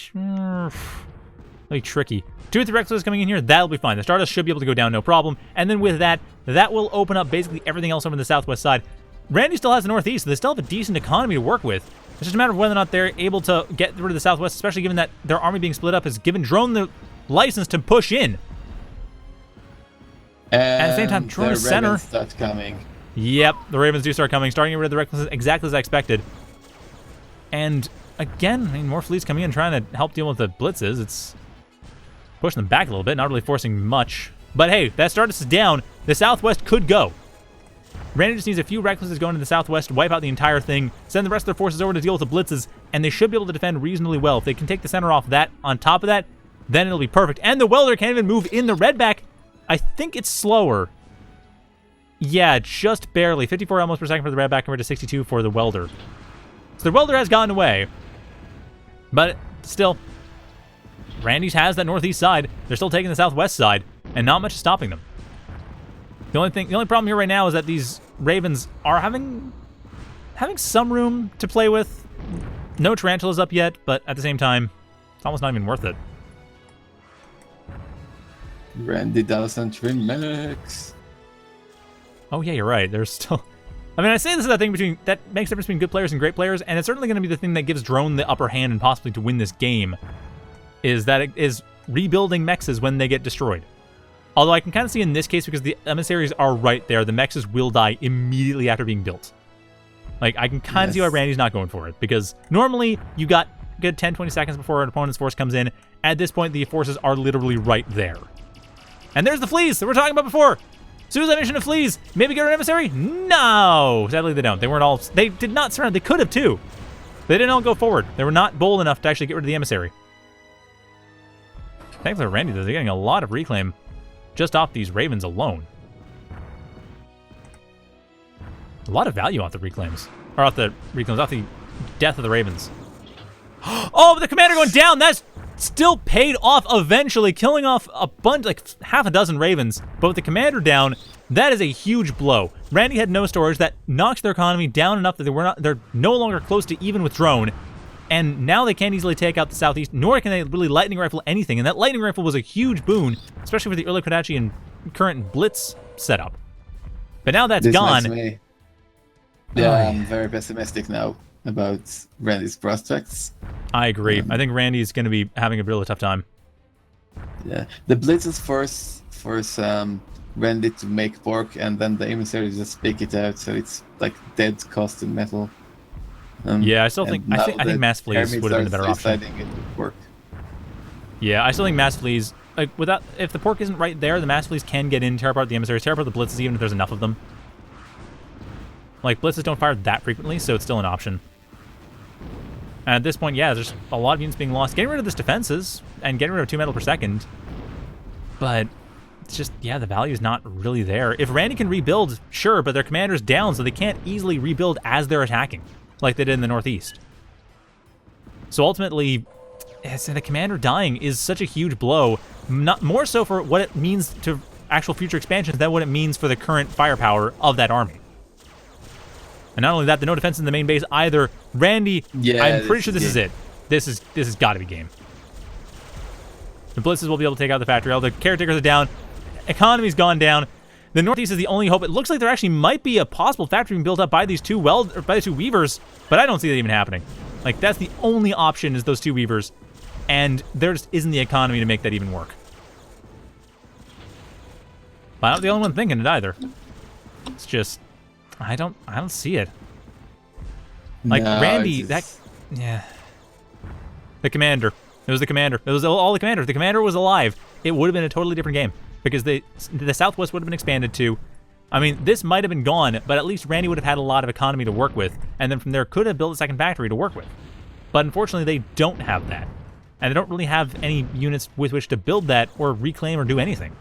That'll be tricky. 2 or 3 Recklesses coming in here, that'll be fine. The Stardust should be able to go down no problem. And then with that, that will open up basically everything else over on the southwest side. Randy still has the northeast, so they still have a decent economy to work with. It's just a matter of whether or not they're able to get rid of the southwest, especially given that their army being split up has given Drone the license to push in. And at the same time, Drone is center. Start coming. Yep, the Ravens do start coming, starting to get rid of the Recklesses exactly as I expected. And again, I mean, more fleets coming in trying to help deal with the blitzes. It's pushing them back a little bit, not really forcing much. But hey, that Stardust is down. The southwest could go. Randy just needs a few Recklesses going to the southwest, wipe out the entire thing, send the rest of their forces over to deal with the blitzes, and they should be able to defend reasonably well. If they can take the center off that, on top of that, then it'll be perfect. And the Welder can't even move in the redback. I think it's slower. Yeah, just barely. 54 almost per second for the redback compared to 62 for the Welder. So the Welder has gotten away. But still, Randy's has that northeast side. They're still taking the southwest side, and not much is stopping them. The only problem here right now is that these Ravens are having some room to play with. No Tarantulas up yet, but at the same time, it's almost not even worth it. Randy doesn't remix. Oh yeah, you're right. There's still... I mean, I say this is that thing that makes the difference between good players and great players, and it's certainly going to be the thing that gives Drone the upper hand and possibly to win this game, is that it is rebuilding mexes when they get destroyed. Although I can kind of see in this case, because the emissaries are right there, the mexes will die immediately after being built. Like, I can kind of see why Randy's not going for it, because normally you got a good 10-20 seconds before an opponent's force comes in. At this point, the forces are literally right there. And there's the fleas that we were talking about before. As soon as I mentioned the fleas, maybe get rid of an emissary? No! Sadly, they don't. They did not surround. They could have, too. They didn't all go forward. They were not bold enough to actually get rid of the emissary. Thankfully, Randy, though, they're getting a lot of reclaim just off these Ravens alone. A lot of value off the reclaims. Or off the reclaims, off the death of the Ravens. Oh, but the commander going down! That's still paid off eventually, killing off a bunch, like half a dozen Ravens. But with the commander down, that is a huge blow. Randy had no storage. That knocked their economy down enough that they're no longer close to even with Drone. And now they can't easily take out the southeast, nor can they really lightning rifle anything. And that lightning rifle was a huge boon, especially for the early Kodachi and current Blitz setup. But now that's gone. Yeah, I'm very pessimistic now about Randy's prospects. I agree. I think Randy's going to be having a really tough time. Yeah, the Blitzes force Randy to make pork, and then the emissaries just pick it out, so it's like dead cost in metal. Yeah, I still think I think mass fleas would have been a better option. Yeah, I still think mass fleas, like if the pork isn't right there, the mass fleas can get in, tear apart the emissaries, tear apart the blitzes, even if there's enough of them. Like blitzes don't fire that frequently, so it's still an option. And at this point, yeah, there's a lot of units being lost. Getting rid of this defenses and getting rid of 2 metal per second, but it's just, yeah, the value is not really there. If Randy can rebuild, sure, but their commander's down, so they can't easily rebuild as they're attacking, like they did in the Northeast. So ultimately, the commander dying is such a huge blow, not more so for what it means to actual future expansions than what it means for the current firepower of that army. And not only that, the no defense in the main base either. Randy, yeah, I'm pretty sure this is it. This has got to be game. The blitzes will be able to take out the factory. All the caretakers are down. Economy's gone down. The Northeast is the only hope. It looks like there actually might be a possible factory being built up by these two weavers, but I don't see that even happening. Like, that's the only option is those 2 weavers, and there just isn't the economy to make that even work. But I'm not the only one thinking it either. It's just, I don't see it. Like, no, Randy, yeah. The commander. It was the commander. It was all the commander. If the commander was alive, it would have been a totally different game. Because the Southwest would have been expanded to. I mean, this might have been gone, but at least Randy would have had a lot of economy to work with. And then from there could have built a second factory to work with. But unfortunately, they don't have that. And they don't really have any units with which to build that or reclaim or do anything.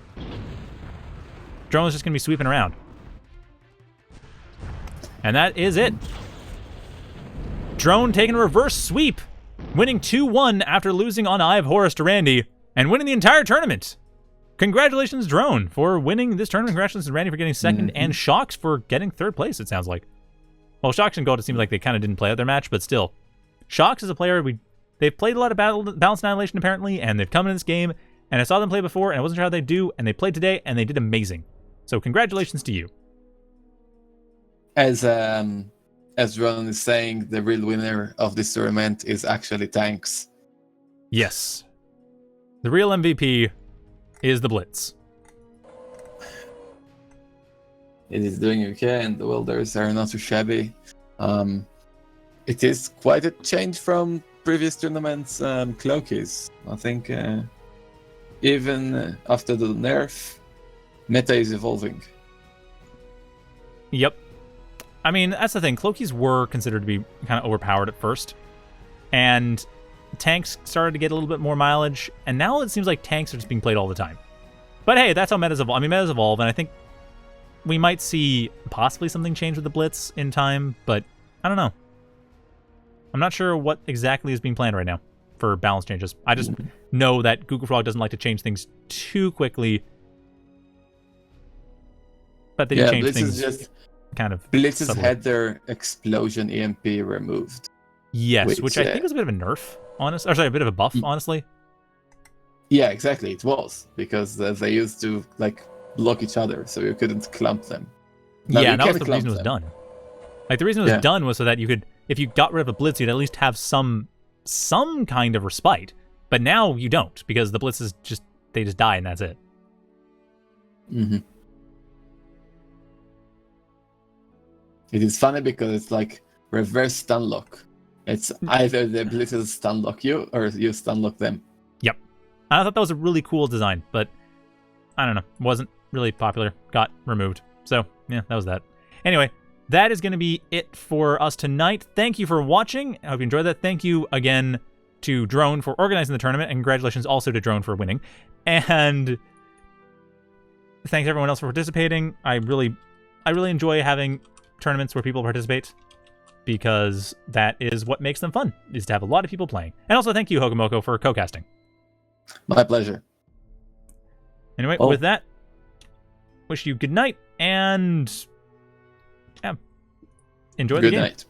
Drone's just going to be sweeping around. And that is it. Drone taking a reverse sweep, winning 2-1 after losing on Eye of Horus to Randy, and winning the entire tournament. Congratulations, Drone, for winning this tournament. Congratulations, Randy, for getting second, and Shocks for getting 3rd place, it sounds like. Well, Shocks and Gold, it seems like they kind of didn't play out their match, but still. Shocks is a player, they they've played a lot of Balance Annihilation apparently, and they've come in this game, and I saw them play before, and I wasn't sure how they do, and they played today, and they did amazing. So congratulations to you. As Ron is saying, the real winner of this tournament is actually Tanks. Yes. The real MVP is the Blitz. It is doing okay, and the Wilders are not too shabby. It is quite a change from previous tournaments, Cloakies. I think even after the nerf, meta is evolving. Yep. I mean, that's the thing. Cloakies were considered to be kind of overpowered at first, and tanks started to get a little bit more mileage, and now it seems like tanks are just being played all the time. But hey, that's how metas evolve. I mean, metas evolve, and I think we might see possibly something change with the Blitz in time, but I don't know. I'm not sure what exactly is being planned right now for balance changes. I just know that Google Frog doesn't like to change things too quickly. But they do change Blitz things is just, kind of Blitz has subtly. had their explosion EMP removed. Yes, which I think was a bit of a nerf, honestly. Or sorry, a bit of a buff, honestly. Yeah, exactly. It was, because they used to block each other, so you couldn't clump them. Now Yeah, you that was can the reason it was clump them. done. Like, the reason it was done was so that you could, if you got rid of a Blitz, you'd at least have some kind of respite. But now you don't, because the Blitzes they just die and that's it. Mm-hmm. It is funny because it's like reverse stun lock. It's either the Blitzes stun lock you, or you stun lock them. Yep. I thought that was a really cool design, but I don't know. Wasn't really popular. Got removed. So, yeah, that was that. Anyway, that is going to be it for us tonight. Thank you for watching. I hope you enjoyed that. Thank you again to Drone for organizing the tournament, and congratulations also to Drone for winning. And thanks everyone else for participating. I really enjoy having tournaments where people participate, because that is what makes them fun, is to have a lot of people playing. And also thank you, Hokomoko, for co-casting. My pleasure. Anyway, with that, wish you good night, and yeah, enjoy the game. Good night.